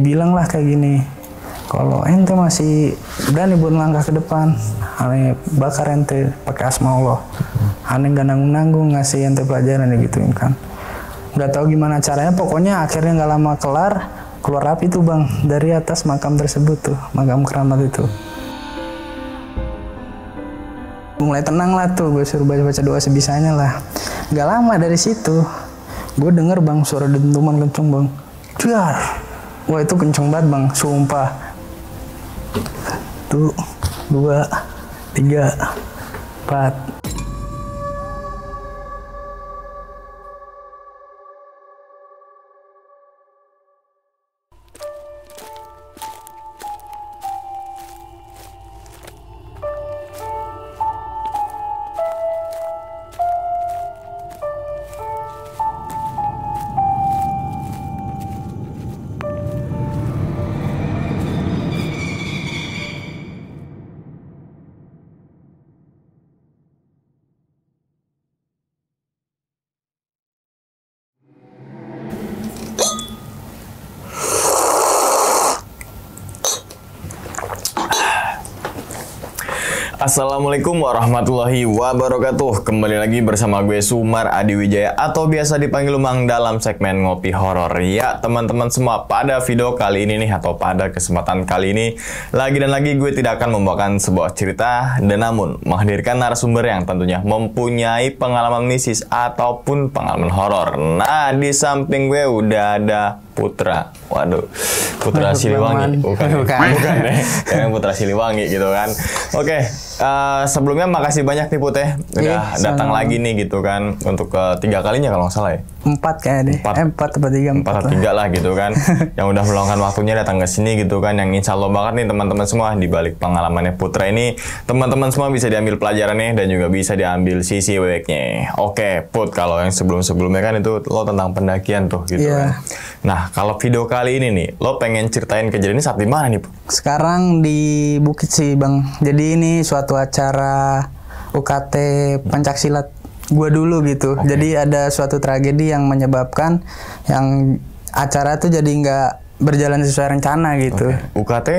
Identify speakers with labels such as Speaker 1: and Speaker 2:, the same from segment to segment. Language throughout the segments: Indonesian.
Speaker 1: dibilang lah kayak gini, kalau ente masih berani buat langkah ke depan, aneh bakar ente pakai asma Allah. Aneh gak nanggung-nanggung ngasih ente pelajaran gituin kan. Nggak tahu gimana caranya, pokoknya akhirnya nggak lama keluar api tuh bang dari atas makam tersebut tuh, makam keramat itu. Mulai tenang lah tuh, gue suruh baca doa sebisanya lah. Nggak lama dari situ, gue denger bang suara dentuman kenceng bang. Dar, wah itu kenceng banget bang, sumpah. 1, 2, 3, 4.
Speaker 2: Assalamualaikum warahmatullahi wabarakatuh. Kembali lagi bersama gue Sumar Adi Wijaya atau biasa dipanggil Mang dalam segmen Ngopi Horor. Ya teman-teman semua, pada video kali ini nih atau pada kesempatan kali ini lagi dan lagi gue tidak akan membawakan sebuah cerita dan namun menghadirkan narasumber yang tentunya mempunyai pengalaman mistis ataupun pengalaman horor. Nah, di samping gue udah ada Putra. Waduh, Putra Siliwangi. Bukan deh. Yang Putra Siliwangi gitu kan. Oke, sebelumnya makasih banyak nih Put ya. Udah datang lagi nih gitu kan. Untuk ketiga kalinya kalau nggak salah ya.
Speaker 1: 4 kayaknya deh. 4 atau 3.
Speaker 2: 4 atau 3 lah gitu kan. Yang udah meluangkan waktunya datang ke sini gitu kan. Yang insya Allah banget nih teman-teman semua. Di balik pengalamannya Putra ini, teman-teman semua bisa diambil pelajarannya dan juga bisa diambil sisi weweknya. Oke, Put, kalau yang sebelum-sebelumnya kan itu lo tentang pendakian tuh gitu kan. Nah, kalau video kali ini nih, lo pengen ceritain kejadian ini saat di mana nih, Put?
Speaker 1: Sekarang di Bukit sih, Bang. Jadi ini suatu acara UKT Pencaksilat gua dulu gitu. Jadi ada suatu tragedi yang menyebabkan yang acara tuh jadi nggak berjalan sesuai rencana gitu.
Speaker 2: UKT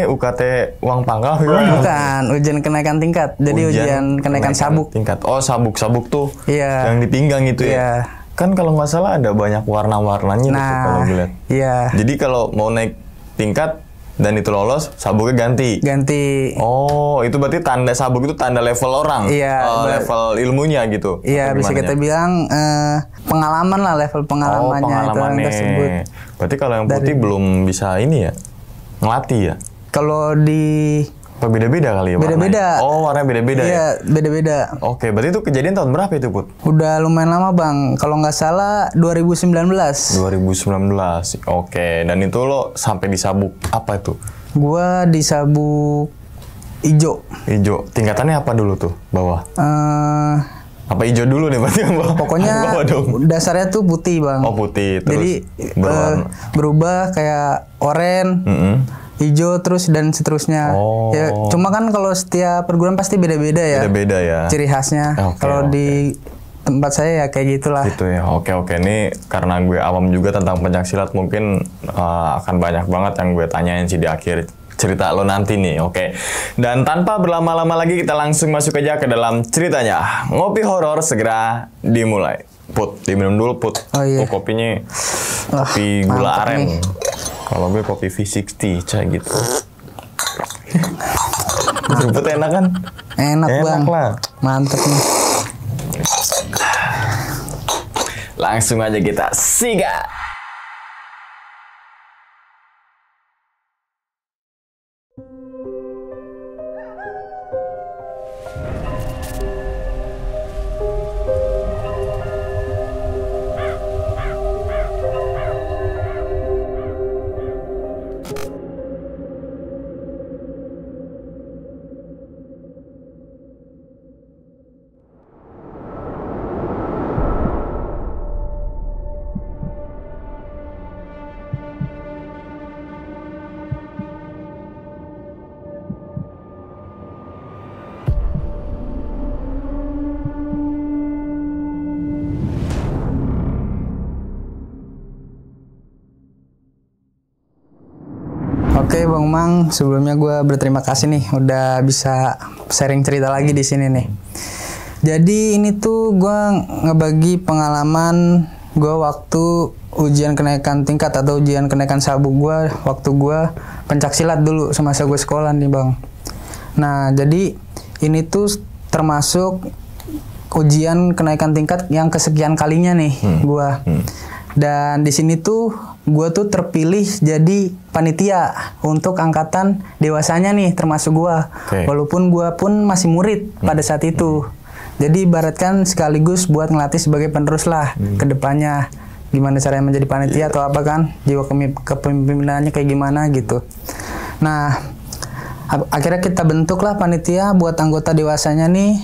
Speaker 2: uang pangkal gitu?
Speaker 1: Bukan, ujian kenaikan tingkat. Jadi ujian kenaikan sabuk.
Speaker 2: Tingkat. Oh, sabuk tuh.
Speaker 1: Iya.
Speaker 2: Yang dipinggang gitu ya. Kan kalau nggak salah ada banyak warna-warnanya gitu kalau gue lihat.
Speaker 1: Iya.
Speaker 2: Jadi kalau mau naik tingkat dan itu lolos, sabuknya ganti. Oh, itu berarti tanda sabuk itu tanda level orang.
Speaker 1: Iya.
Speaker 2: Level ilmunya gitu.
Speaker 1: Iya, bisa kita bilang pengalaman lah, level pengalamannya tersebut.
Speaker 2: Berarti kalau yang putih belum bisa ini ya, ngelatih ya.
Speaker 1: Kalau di
Speaker 2: beda-beda kali ya?
Speaker 1: Beda-beda.
Speaker 2: Oh, warnanya beda-beda ya?
Speaker 1: Iya, beda-beda.
Speaker 2: Oke, berarti itu kejadian tahun berapa itu, Put?
Speaker 1: Udah lumayan lama, Bang. Kalau nggak salah 2019.
Speaker 2: 2019. Oke, dan itu lo sampai di sabuk apa itu?
Speaker 1: Gua di sabuk ijo.
Speaker 2: Ijo. Tingkatannya apa dulu tuh? Bawah? Apa ijo dulu nih berarti yang bawah?
Speaker 1: Pokoknya dasarnya tuh putih, Bang.
Speaker 2: Oh, putih. Terus
Speaker 1: jadi berubah kayak oranye. Hijau terus dan seterusnya. Ya, cuma kan kalau setiap perguruan pasti beda-beda ya.
Speaker 2: Beda-beda ya.
Speaker 1: Ciri khasnya. Kalau di tempat saya ya kayak gitulah.
Speaker 2: Gitu ya. Oke. Ini karena gue awam juga tentang pencaksilat mungkin akan banyak banget yang gue tanyain sih di akhir cerita lo nanti nih. Oke. Dan tanpa berlama-lama lagi kita langsung masuk aja ke dalam ceritanya. Ngopi horor segera dimulai. Put, diminum dulu Put.
Speaker 1: Oh iya.
Speaker 2: Kopinya kopi gula aren. Kalau gue kopi V60, cah gitu. Jemput enak kan?
Speaker 1: Enak Bang.
Speaker 2: Lah.
Speaker 1: Mantep nih.
Speaker 2: Langsung aja kita sikat.
Speaker 1: Oke Bang Mang, sebelumnya gue berterima kasih nih udah bisa sharing cerita lagi di sini nih. Jadi ini tuh gue ngebagi pengalaman gue waktu ujian kenaikan tingkat atau ujian kenaikan sabuk gue waktu gue pencaksilat dulu semasa gue sekolah nih Bang. Nah jadi ini tuh termasuk ujian kenaikan tingkat yang kesekian kalinya nih gue. Dan di sini tuh gue tuh terpilih jadi panitia untuk angkatan dewasanya nih termasuk gue. Walaupun gue pun masih murid pada saat itu. Jadi ibaratkan sekaligus buat ngelatih sebagai penerus lah ke depannya. Gimana caranya menjadi panitia atau apa kan. Jiwa kepemimpinannya kayak gimana gitu. Nah akhirnya kita bentuk lah panitia buat anggota dewasanya nih.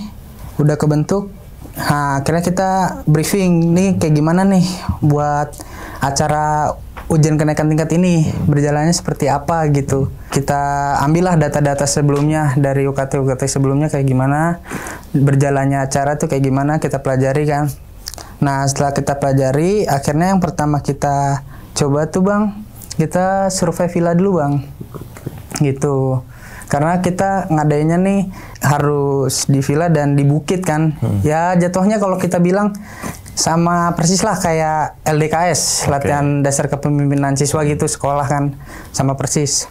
Speaker 1: Udah kebentuk. Nah, akhirnya kita briefing nih kayak gimana nih buat acara ujian kenaikan tingkat ini berjalannya seperti apa gitu. Kita ambillah data-data sebelumnya dari UKT sebelumnya kayak gimana, berjalannya acara tuh kayak gimana kita pelajari kan. Nah setelah kita pelajari, akhirnya yang pertama kita coba tuh Bang, kita survei villa dulu Bang, gitu. Karena kita ngadainnya nih harus di villa dan di bukit kan. Ya jatuhnya kalau kita bilang sama persis lah kayak LDKS, latihan dasar kepemimpinan siswa gitu sekolah kan, sama persis.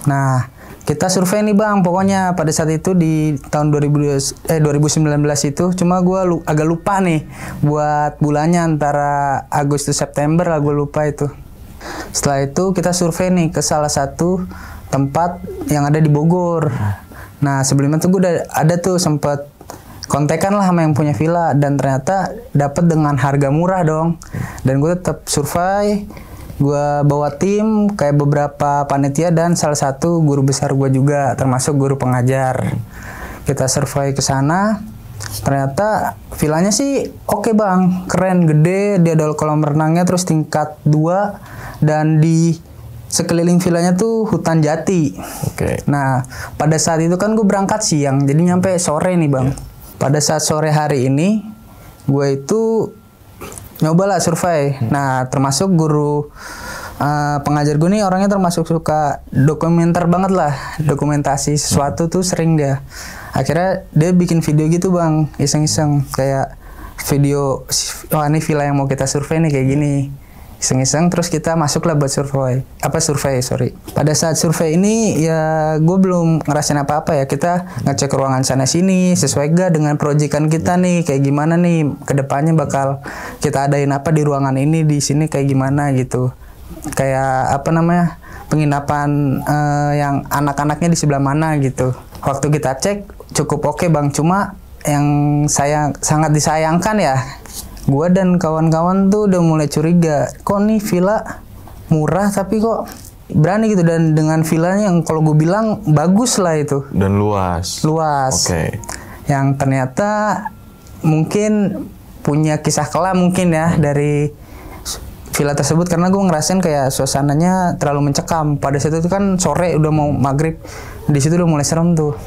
Speaker 1: Nah kita survei nih Bang, pokoknya pada saat itu di tahun 2019 itu, cuma gue agak lupa nih buat bulannya antara Agustus September lah, gue lupa itu. Setelah itu kita survei nih ke salah satu tempat yang ada di Bogor. Nah sebelumnya tuh gue udah ada tuh sempet kontekan lah sama yang punya villa dan ternyata dapat dengan harga murah dong. Dan gue tetap survei, gue bawa tim kayak beberapa panitia dan salah satu guru besar gue juga termasuk guru pengajar. Kita survei ke sana, ternyata villanya sih oke Bang, keren, gede, dia ada kolam renangnya terus tingkat 2 dan di sekeliling villanya tuh hutan jati. Nah pada saat itu kan gue berangkat siang, jadi nyampe sore nih Bang. Pada saat sore hari ini gue itu nyobalah survei. Nah termasuk guru pengajar gue nih orangnya termasuk suka dokumenter banget lah, dokumentasi sesuatu tuh sering dia. Akhirnya dia bikin video gitu Bang, iseng-iseng kayak video, wah ini villa yang mau kita survei nih kayak gini. Iseng-iseng terus kita masuklah buat survei. Pada saat survei ini ya gue belum ngerasain apa-apa ya. Kita ngecek ruangan sana sini sesuai gak dengan proyekan kita nih, kayak gimana nih kedepannya bakal kita adain apa di ruangan ini, di sini kayak gimana gitu. Kayak apa namanya, penginapan yang anak-anaknya di sebelah mana gitu. Waktu kita cek cukup oke Bang, cuma yang sangat disayangkan ya, gue dan kawan-kawan tuh udah mulai curiga, kok nih villa murah tapi kok berani gitu. Dan dengan villanya yang kalau gue bilang bagus lah itu.
Speaker 2: Dan luas.
Speaker 1: Yang ternyata mungkin punya kisah kelam mungkin ya dari villa tersebut. Karena gue ngerasain kayak suasananya terlalu mencekam. Pada saat itu kan sore udah mau maghrib, di situ udah mulai serem tuh.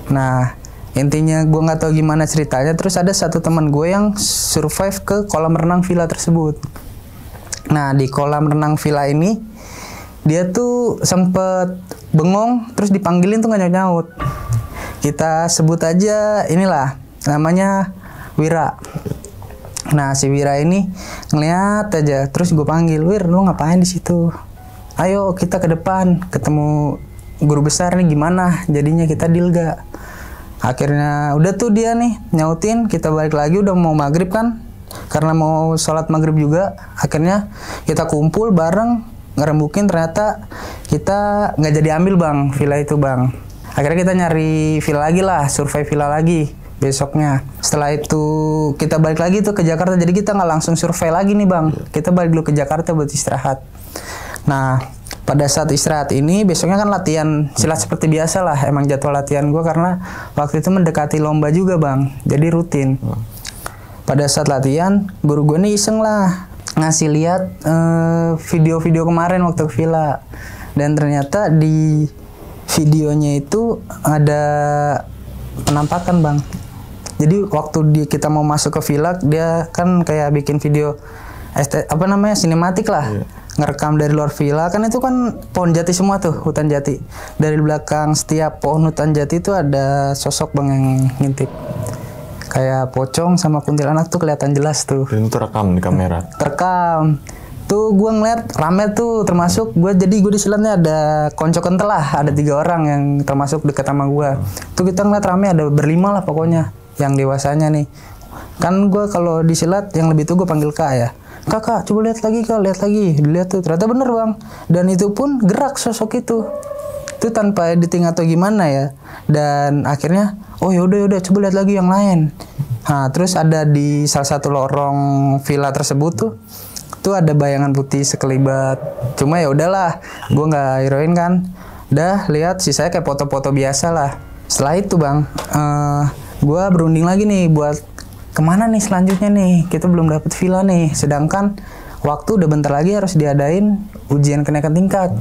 Speaker 1: Nah intinya gue nggak tahu gimana ceritanya. Terus ada satu teman gue yang survive ke kolam renang villa tersebut. Nah di kolam renang villa ini dia tuh sempet bengong, terus dipanggilin tuh nggak nyaut-nyaut. Kita sebut aja inilah namanya Wira. Nah si Wira ini ngeliat aja, terus gue panggil, Wir lu ngapain di situ? Ayo kita ke depan ketemu guru besar nih, gimana jadinya kita deal gak? Akhirnya udah tuh dia nih nyautin, kita balik lagi udah mau maghrib kan, karena mau sholat maghrib juga. Akhirnya kita kumpul bareng ngerembukin, ternyata kita nggak jadi ambil Bang villa itu Bang. Akhirnya kita nyari villa lagi lah, survei villa lagi besoknya. Setelah itu kita balik lagi tuh ke Jakarta, jadi kita nggak langsung survei lagi nih Bang, kita balik dulu ke Jakarta buat istirahat. Nah pada saat istirahat ini besoknya kan latihan silat seperti biasa lah, emang jadwal latihan gue karena waktu itu mendekati lomba juga Bang, jadi rutin. Pada saat latihan guru gue nih iseng lah ngasih lihat video-video kemarin waktu ke villa, dan ternyata di videonya itu ada penampakan Bang. Jadi waktu kita mau masuk ke villa, dia kan kayak bikin video sinematik lah. ngerekam dari luar villa. Kan itu kan pohon jati semua tuh, hutan jati. Dari belakang setiap pohon hutan jati itu ada sosok bang yang ngintip. Kayak pocong sama kuntilanak tuh kelihatan jelas tuh.
Speaker 2: Dan itu rekam di kamera.
Speaker 1: Terekam. Tuh gue ngeliat rame tuh, termasuk gue di silatnya ada konco kental lah, ada 3 orang yang termasuk dekat sama gue. Tuh kita ngeliat rame, ada berlima lah pokoknya, yang dewasanya nih. Kan gue kalau di silat yang lebih tua gue panggil kak ya. Kakak coba lihat lagi kak, lihat lagi, dilihat tuh ternyata bener bang. Dan itu pun gerak sosok itu tanpa editing atau gimana ya. Dan akhirnya oh yaudah coba lihat lagi yang lain. Nah terus ada di salah satu lorong villa tersebut tuh ada bayangan putih sekelibat. Cuma ya udahlah, gue nggak heroin kan. Udah lihat sisanya kayak foto-foto biasa lah. Setelah itu bang, gue berunding lagi nih buat kemana nih selanjutnya nih. Kita belum dapet villa nih. Sedangkan waktu udah bentar lagi harus diadain ujian kenaikan tingkat.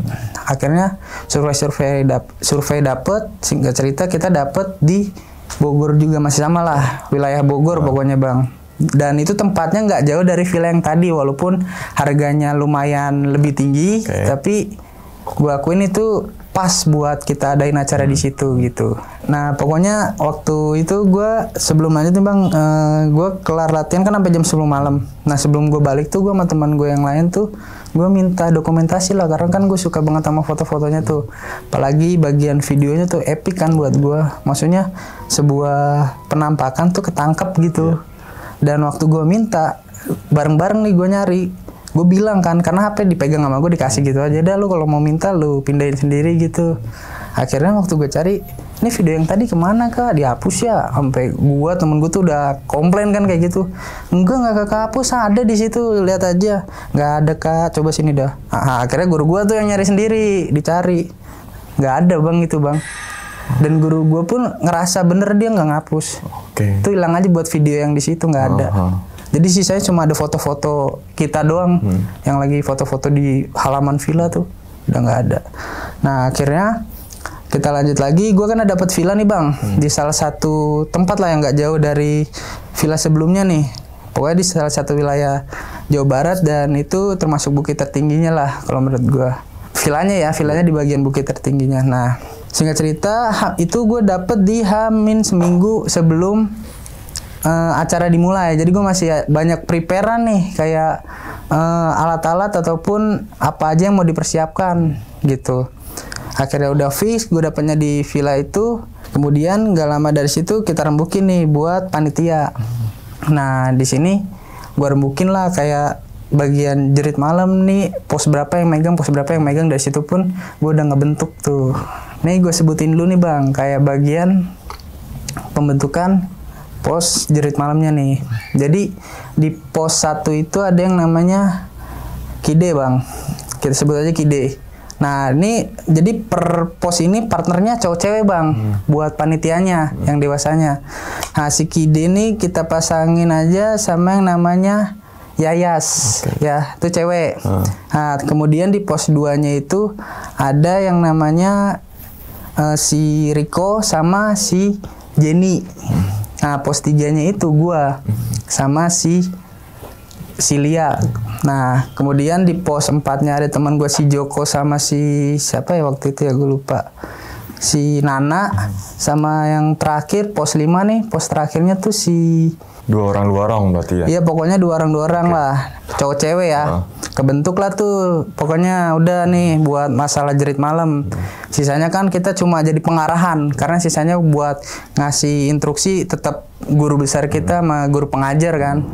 Speaker 1: Akhirnya survei dapet. Singkat cerita kita dapet di Bogor juga, masih sama lah, wilayah Bogor pokoknya bang. Dan itu tempatnya nggak jauh dari villa yang tadi, walaupun harganya lumayan lebih tinggi, tapi gue akuin itu pas buat kita adain acara di situ gitu. Nah pokoknya waktu itu gue sebelum lanjut nih bang, gue kelar latihan kan sampai jam 10 malam. Nah sebelum gue balik tuh gue sama teman gue yang lain tuh gue minta dokumentasi lah, karena kan gue suka banget sama foto-fotonya tuh. Apalagi bagian videonya tuh epic kan buat gue. Maksudnya sebuah penampakan tuh ketangkep gitu. Dan waktu gue minta bareng-bareng nih gue nyari, gue bilang kan, karena HP dipegang sama gue dikasih gitu aja, dah lu kalau mau minta lu pindahin sendiri gitu. Akhirnya waktu gue cari, ini video yang tadi kemana kak, dihapus ya. Sampai gue, temen gue tuh udah komplain kan kayak gitu. Nggak kehapus, ada di situ, lihat aja. Nggak ada kak, coba sini dah. Akhirnya guru gue tuh yang nyari sendiri, dicari. Nggak ada bang itu bang. Dan guru gue pun ngerasa bener dia nggak ngapus. Itu hilang aja buat video yang di situ, nggak ada. Jadi sisanya cuma ada foto-foto kita doang, yang lagi foto-foto di halaman villa tuh udah nggak ada. Nah akhirnya kita lanjut lagi. Gue kan ada dapat villa nih bang, di salah satu tempat lah yang nggak jauh dari villa sebelumnya nih. Pokoknya di salah satu wilayah Jawa Barat, dan itu termasuk bukit tertingginya lah kalau menurut gue. Villanya di bagian bukit tertingginya. Nah singkat cerita itu gue dapet di H- seminggu sebelum acara dimulai. Jadi gue masih banyak preparean nih, kayak alat-alat ataupun apa aja yang mau dipersiapkan gitu. Akhirnya udah fix, gue dapetnya di villa itu. Kemudian gak lama dari situ kita rembukin nih buat panitia. Nah di sini gue rembukin lah kayak bagian jerit malam nih, pos berapa yang megang. Dari situ pun gue udah ngebentuk tuh. Nih gue sebutin dulu nih bang, kayak bagian pembentukan pos jerit malamnya nih. Jadi di pos 1 itu ada yang namanya kide bang, kita sebut aja kide. Nah ini jadi per pos ini partnernya cowok cewek bang, buat panitianya yang dewasanya. Nah si kide ini kita pasangin aja sama yang namanya Yayas, ya itu cewek. Nah kemudian di pos 2 nya itu ada yang namanya si Riko sama si Jenny. Nah pos 3 nya itu gua sama si Lia. Nah kemudian di pos 4 nya ada teman gua si Joko sama si siapa ya waktu itu ya, gue lupa, si Nana. Sama yang terakhir pos 5 nih, pos terakhirnya tuh si
Speaker 2: Dua orang berarti ya?
Speaker 1: Iya pokoknya dua orang lah, cowok cewek ya. Kebentuk lah tuh, pokoknya udah nih buat masalah jerit malam. Sisanya kan kita cuma jadi pengarahan, karena sisanya buat ngasih instruksi tetap guru besar kita sama guru pengajar kan.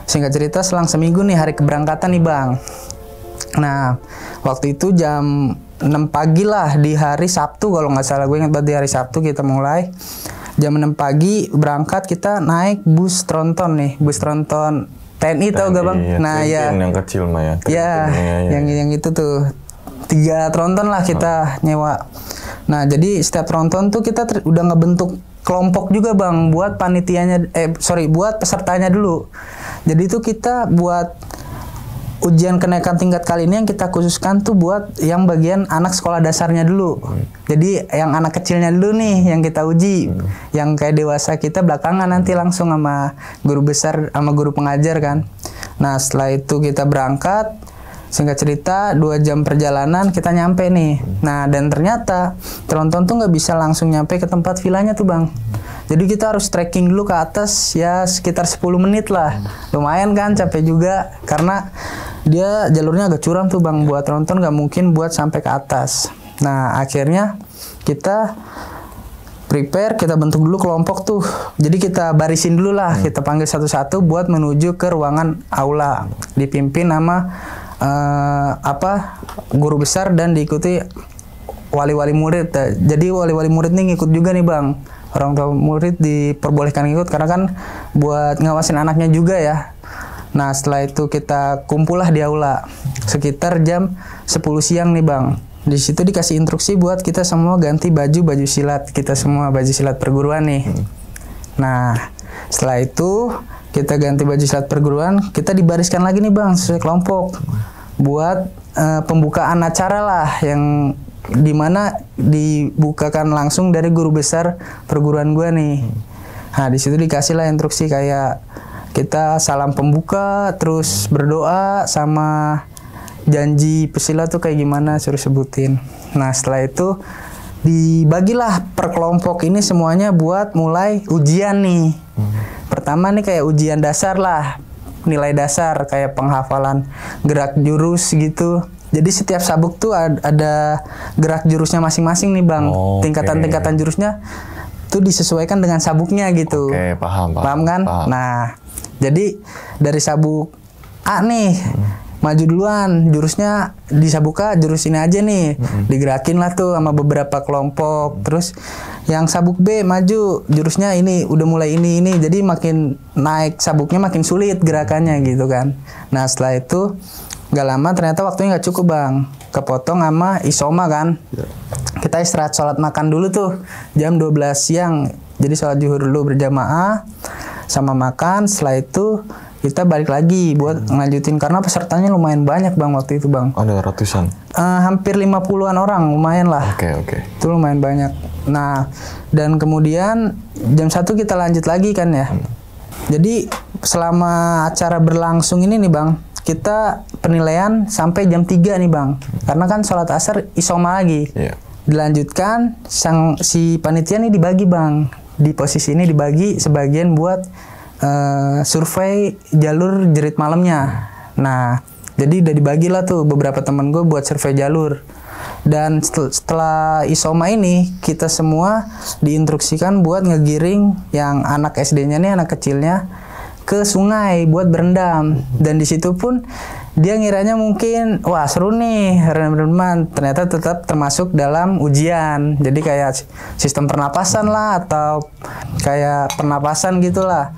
Speaker 1: Singkat cerita selang seminggu nih hari keberangkatan nih bang. Nah waktu itu jam 6 pagi lah di hari Sabtu kalau nggak salah, gue ingat banget di hari Sabtu kita mulai. Jam 6 pagi berangkat, kita naik bus tronton nih, bus tronton TNI tau gak bang?
Speaker 2: Iya,
Speaker 1: nah ya,
Speaker 2: yang kecil mah ya.
Speaker 1: Yang itu tuh 3 tronton lah kita nyewa. Nah jadi setiap tronton tuh kita udah ngebentuk kelompok juga bang, buat panitianya, buat pesertanya dulu. Jadi itu kita buat ujian kenaikan tingkat kali ini yang kita khususkan tuh buat yang bagian anak sekolah dasarnya dulu. Jadi yang anak kecilnya dulu nih yang kita uji. Yang kayak dewasa kita belakangan nanti langsung sama guru besar sama guru pengajar kan. Nah setelah itu kita berangkat, singkat cerita 2 jam perjalanan kita nyampe nih. Nah dan ternyata tronton tuh nggak bisa langsung nyampe ke tempat villanya tuh bang. Jadi kita harus trekking dulu ke atas ya sekitar 10 menit lah. Lumayan kan capek juga karena dia jalurnya agak curam tuh bang. Buat tronton nggak mungkin buat sampai ke atas. Nah akhirnya kita prepare, kita bentuk dulu kelompok tuh. Jadi kita barisin dulu lah, kita panggil satu-satu buat menuju ke ruangan aula. Dipimpin sama guru besar dan diikuti wali-wali murid. Jadi wali-wali murid nih ngikut juga nih bang. Orang tua murid diperbolehkan ikut karena kan buat ngawasin anaknya juga ya. Nah setelah itu kita kumpul lah di aula sekitar jam 10 siang nih bang. Di situ dikasih instruksi buat kita semua ganti baju silat. Kita semua baju silat perguruan nih. Nah setelah itu kita ganti baju silat perguruan, kita dibariskan lagi nih bang sesuai kelompok buat pembukaan acara lah yang dimana dibukakan langsung dari guru besar perguruan gue nih. Nah di situ dikasih lah instruksi kayak kita salam pembuka, terus berdoa sama janji pesilat tuh kayak gimana suruh sebutin. Nah setelah itu dibagilah per kelompok ini semuanya buat mulai ujian nih. Pertama nih kayak ujian dasar lah, nilai dasar kayak penghafalan gerak jurus gitu. Jadi setiap sabuk tuh ada gerak jurusnya masing-masing nih bang. Tingkatan-tingkatan jurusnya tuh disesuaikan dengan sabuknya gitu.
Speaker 2: Oke, paham
Speaker 1: kan? Paham. Nah, jadi dari sabuk A nih maju duluan, jurusnya di sabuk A jurus ini aja nih. Digerakin lah tuh sama beberapa kelompok. Terus yang sabuk B maju, jurusnya ini udah mulai ini. Jadi makin naik sabuknya makin sulit gerakannya gitu kan. Nah, setelah itu gak lama ternyata waktunya gak cukup bang, kepotong sama isoma kan. Kita istirahat sholat makan dulu tuh jam 12 siang. Jadi sholat zuhur dulu berjamaah sama makan. Setelah itu kita balik lagi buat ngelanjutin karena pesertanya lumayan banyak bang waktu itu bang.
Speaker 2: Ada ratusan?
Speaker 1: Hampir 50-an orang, lumayan lah.
Speaker 2: Oke.
Speaker 1: Itu lumayan banyak. Nah dan kemudian jam 1 kita lanjut lagi kan ya. Jadi selama acara berlangsung ini nih bang, kita penilaian sampai jam 3 nih bang. Karena kan sholat asar isoma lagi. Dilanjutkan, si panitia nih dibagi bang. Di posisi ini dibagi sebagian buat survei jalur jerit malamnya. Nah, jadi udah dibagilah tuh beberapa teman gue buat survei jalur. Dan setelah isoma ini, kita semua diinstruksikan buat ngegiring yang anak SD-nya nih, anak kecilnya, ke sungai buat berendam. Dan di situ pun dia ngiranya mungkin wah seru nih rendam-rendaman, ternyata tetap termasuk dalam ujian. Jadi kayak sistem pernapasan lah atau kayak pernapasan gitulah.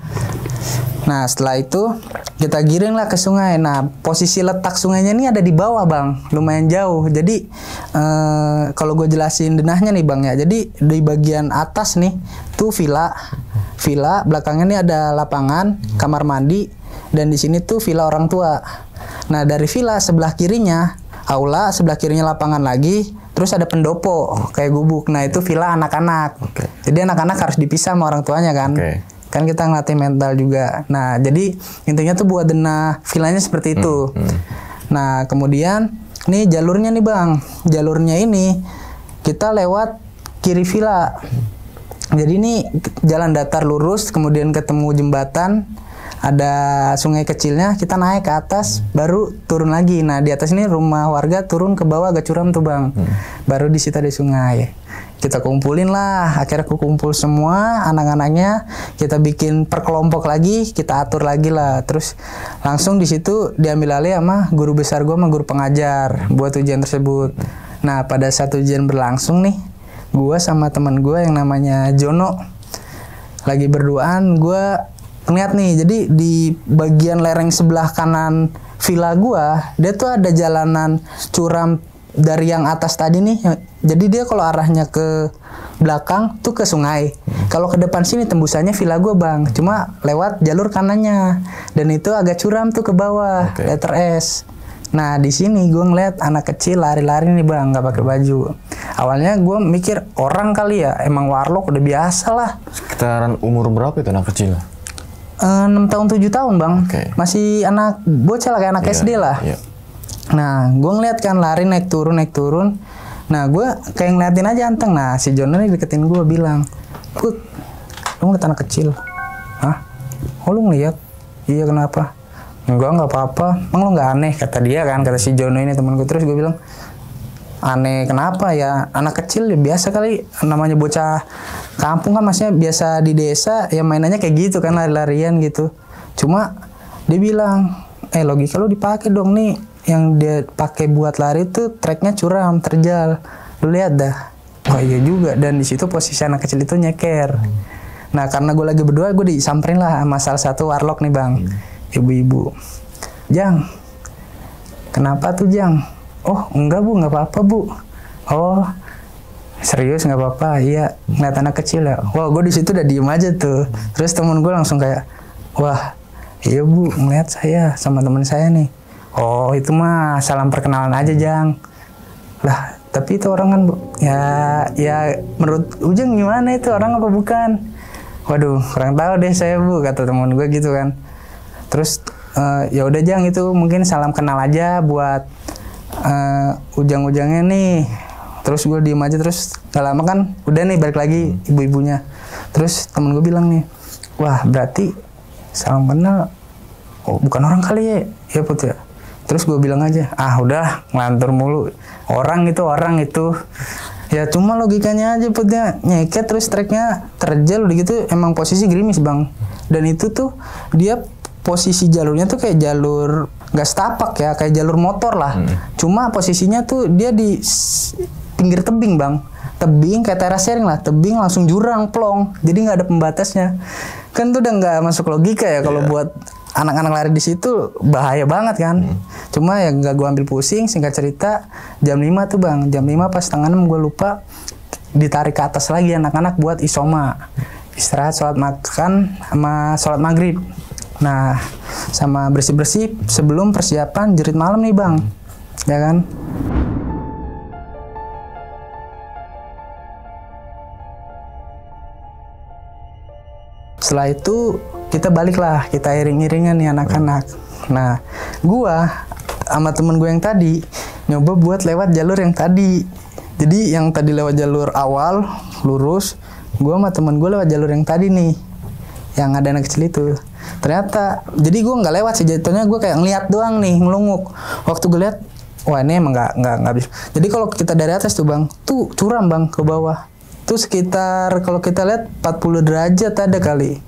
Speaker 1: Nah setelah itu kita giring lah ke sungai. Nah posisi letak sungainya ini ada di bawah bang, lumayan jauh. Jadi kalau gue jelasin denahnya nih bang ya, jadi di bagian atas nih tuh villa, belakangnya nih ada lapangan, kamar mandi, dan di sini tuh villa orang tua. Nah dari villa sebelah kirinya aula, sebelah kirinya lapangan lagi, terus ada pendopo kayak gubuk. Nah itu villa anak-anak. Jadi anak-anak harus dipisah sama orang tuanya kan. Kan kita ngelatih mental juga. Nah jadi intinya tuh buat denah villanya seperti itu. Nah kemudian nih jalurnya nih bang, jalurnya ini kita lewat kiri villa. Jadi ini jalan datar lurus, kemudian ketemu jembatan, ada sungai kecilnya, kita naik ke atas, baru turun lagi. Nah di atas ini rumah warga, turun ke bawah agak curam tuh bang, baru di situ ada sungai. Kita kumpulin lah, akhirnya aku kumpul semua anak-anaknya, kita bikin per kelompok lagi, kita atur lagi lah. Terus langsung di situ diambil alih sama guru besar gue, sama guru pengajar buat ujian tersebut. Nah pada saat ujian berlangsung nih, gue sama teman gue yang namanya Jono lagi berduaan, gue ngeliat nih, jadi di bagian lereng sebelah kanan villa gue, dia tuh ada jalanan curam dari yang atas tadi nih. Jadi dia kalau arahnya ke belakang tuh ke sungai, kalau ke depan sini tembusannya villa gue bang, cuma lewat jalur kanannya, dan itu agak curam tuh ke bawah, letter S. Nah di sini gue ngeliat anak kecil lari-lari nih bang, nggak pakai baju. Awalnya gue mikir orang kali ya, emang warlock udah biasa lah.
Speaker 2: Sekitaran umur berapa itu anak kecil?
Speaker 1: 6 tahun 7 tahun bang, masih anak bocah lah, kayak anak SD lah. Nah gue ngeliat kan lari naik turun. Nah gue kayak ngeliatin aja anteng. Nah si John ini deketin gue bilang, Put, lu ngeliat anak kecil? Hah? Oh lu ngeliat? Iya kenapa? Enggak, nggak apa-apa. Emang lu nggak aneh? Kata dia kan, kata si Jono ini temen gue. Terus gue bilang, aneh kenapa ya? Anak kecil ya biasa kali, namanya bocah kampung kan, maksudnya biasa di desa ya mainannya kayak gitu kan, lari-larian gitu. Cuma dia bilang, logika lu dipakai dong nih, yang dia pakai buat lari tuh treknya curam, terjal. Lu lihat dah. Oh iya juga. Dan di situ posisi anak kecil itu nyeker. Nah karena gue lagi berdua, gue disamperin lah sama salah satu warlock nih bang, ibu-ibu. Jang, kenapa tuh Jang? Oh enggak bu, nggak apa-apa bu. Oh serius nggak apa-apa? Iya, ngeliat anak kecil ya. Wah gue di situ udah diem aja tuh. Terus temen gue langsung kayak, wah iya bu, ngeliat saya sama temen saya nih. Oh itu mah salam perkenalan aja Jang. Lah tapi itu orang kan bu, ya menurut Ujang gimana itu orang apa bukan? Waduh kurang tahu deh saya bu, kata temen gue gitu kan. Terus ya udah Jang, itu mungkin salam kenal aja buat Ujang-ujangnya nih. Terus gue diem aja, terus gak lama kan udah nih balik lagi ibu-ibunya. Terus temen gue bilang nih, wah berarti salam kenal bukan orang kali ya Put ya. Terus gue bilang aja, udah ngelantur mulu, orang itu ya cuma logikanya aja Put ya, nyeket terus treknya terjal udah gitu, emang posisi gerimis bang. Dan itu tuh dia posisi jalurnya tuh kayak jalur gak setapak ya, kayak jalur motor lah. Cuma posisinya tuh dia di pinggir tebing bang, tebing kayak teras sharing lah, tebing langsung jurang plong, jadi nggak ada pembatasnya. Kan tuh udah nggak masuk logika ya kalau buat anak-anak lari di situ, bahaya banget kan. Cuma ya nggak gue ambil pusing. Singkat cerita jam 5 tuh bang, jam 5 pas setengah 6 gue lupa, ditarik ke atas lagi anak-anak buat isoma, istirahat, sholat makan sama sholat maghrib. Nah sama bersih-bersih sebelum persiapan jerit malam nih bang, ya kan. Setelah itu kita balik lah, kita iring-iringan nih anak-anak. Nah gua sama temen gue yang tadi nyoba buat lewat jalur yang tadi. Jadi yang tadi lewat jalur awal lurus, gua sama temen gue lewat jalur yang tadi nih, yang ada anak kecil itu. Ternyata jadi gue nggak lewat sih, jatuhnya gue kayak ngeliat doang nih, ngelunguk. Waktu gue lihat, wah ini emang nggak bisa. Jadi kalau kita dari atas tuh bang, tuh curam bang ke bawah. Tuh sekitar kalau kita lihat 40 derajat ada kali.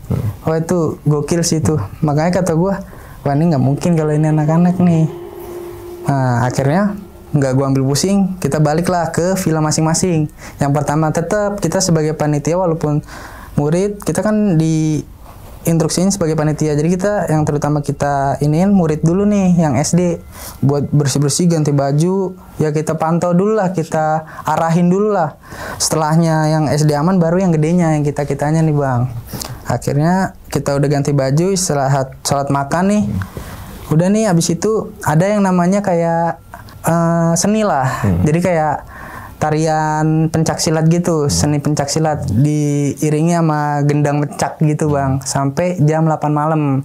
Speaker 1: Wah itu gokil sih tuh. Makanya kata gue, wah ini nggak mungkin kalau ini anak-anak nih. Nah akhirnya nggak gue ambil pusing, kita baliklah ke villa masing-masing. Yang pertama tetap kita sebagai panitia walaupun murid, kita kan di instruksiin sebagai panitia. Jadi kita yang terutama kita iniin murid dulu nih yang SD, buat bersih-bersih, ganti baju, ya kita pantau dulu lah, kita arahin dulu lah. Setelahnya yang SD aman, baru yang gedenya yang kitanya nih bang. Akhirnya kita udah ganti baju, setelah sholat makan nih, udah nih abis itu ada yang namanya kayak seni lah. Jadi kayak tarian pencak silat gitu, seni pencak silat diiringi sama gendang pencak gitu bang, sampai jam 8 malam.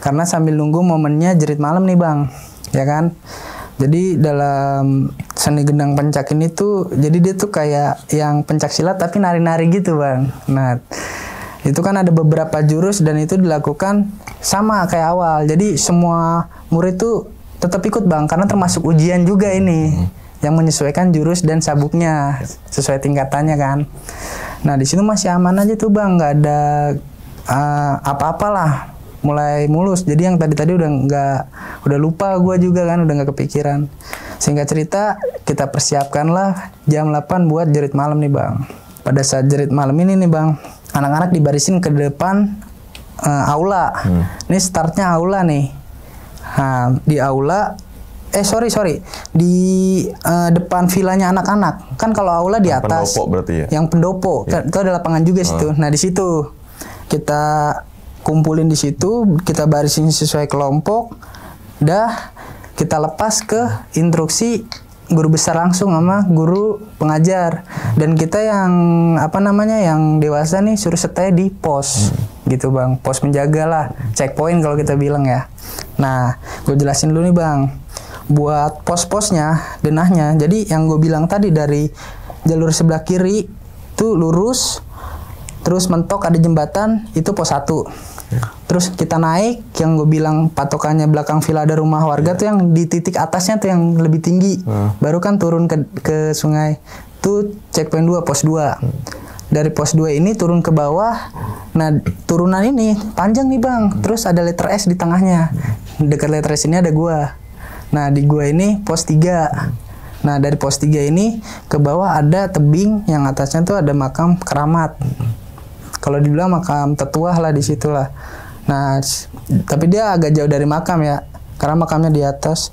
Speaker 1: Karena sambil nunggu momennya jerit malam nih bang, ya kan. Jadi dalam seni gendang pencak ini tuh, jadi dia tuh kayak yang pencak silat tapi nari-nari gitu bang. Nah itu kan ada beberapa jurus dan itu dilakukan sama kayak awal. Jadi semua murid tuh tetap ikut bang, karena termasuk ujian juga ini. Yang menyesuaikan jurus dan sabuknya sesuai tingkatannya kan. Nah di situ masih aman aja tuh bang, nggak ada apa-apalah, mulai mulus. Jadi yang tadi udah lupa gue juga kan, udah nggak kepikiran. Singkat cerita kita persiapkanlah jam 8 buat jerit malam nih bang. Pada saat jerit malam ini nih bang, anak-anak dibarisin ke depan aula. Ini startnya aula nih. Nah di aula sorry di depan vilanya anak-anak kan. Kalau aula di atas,
Speaker 2: pendopo berarti ya? Yang
Speaker 1: pendopo kan, itu ada lapangan juga situ. Nah di situ kita kumpulin, di situ kita barisin sesuai kelompok. Dah kita lepas ke instruksi guru besar langsung sama guru pengajar, dan kita yang yang dewasa nih suruh stay di pos gitu bang, pos menjaga lah, checkpoint kalau kita bilang ya. Nah gue jelasin dulu nih bang, buat pos-posnya denahnya. Jadi yang gue bilang tadi, dari jalur sebelah kiri tuh lurus, terus mentok ada jembatan, itu pos 1. Terus kita naik, yang gue bilang patokannya belakang villa ada rumah warga tuh, yang di titik atasnya tuh yang lebih tinggi. Baru kan turun ke sungai. Tuh checkpoint 2, pos 2. Dari pos 2 ini turun ke bawah. Nah, turunan ini panjang nih bang. Terus ada letter S di tengahnya. Dekat letter S ini ada gua. Nah, di gua ini pos 3. Nah, dari pos 3 ini ke bawah ada tebing yang atasnya tuh ada makam keramat. Kalau dibilang makam tetua lah di situ lah. Nah, tapi dia agak jauh dari makam ya. Karena makamnya di atas.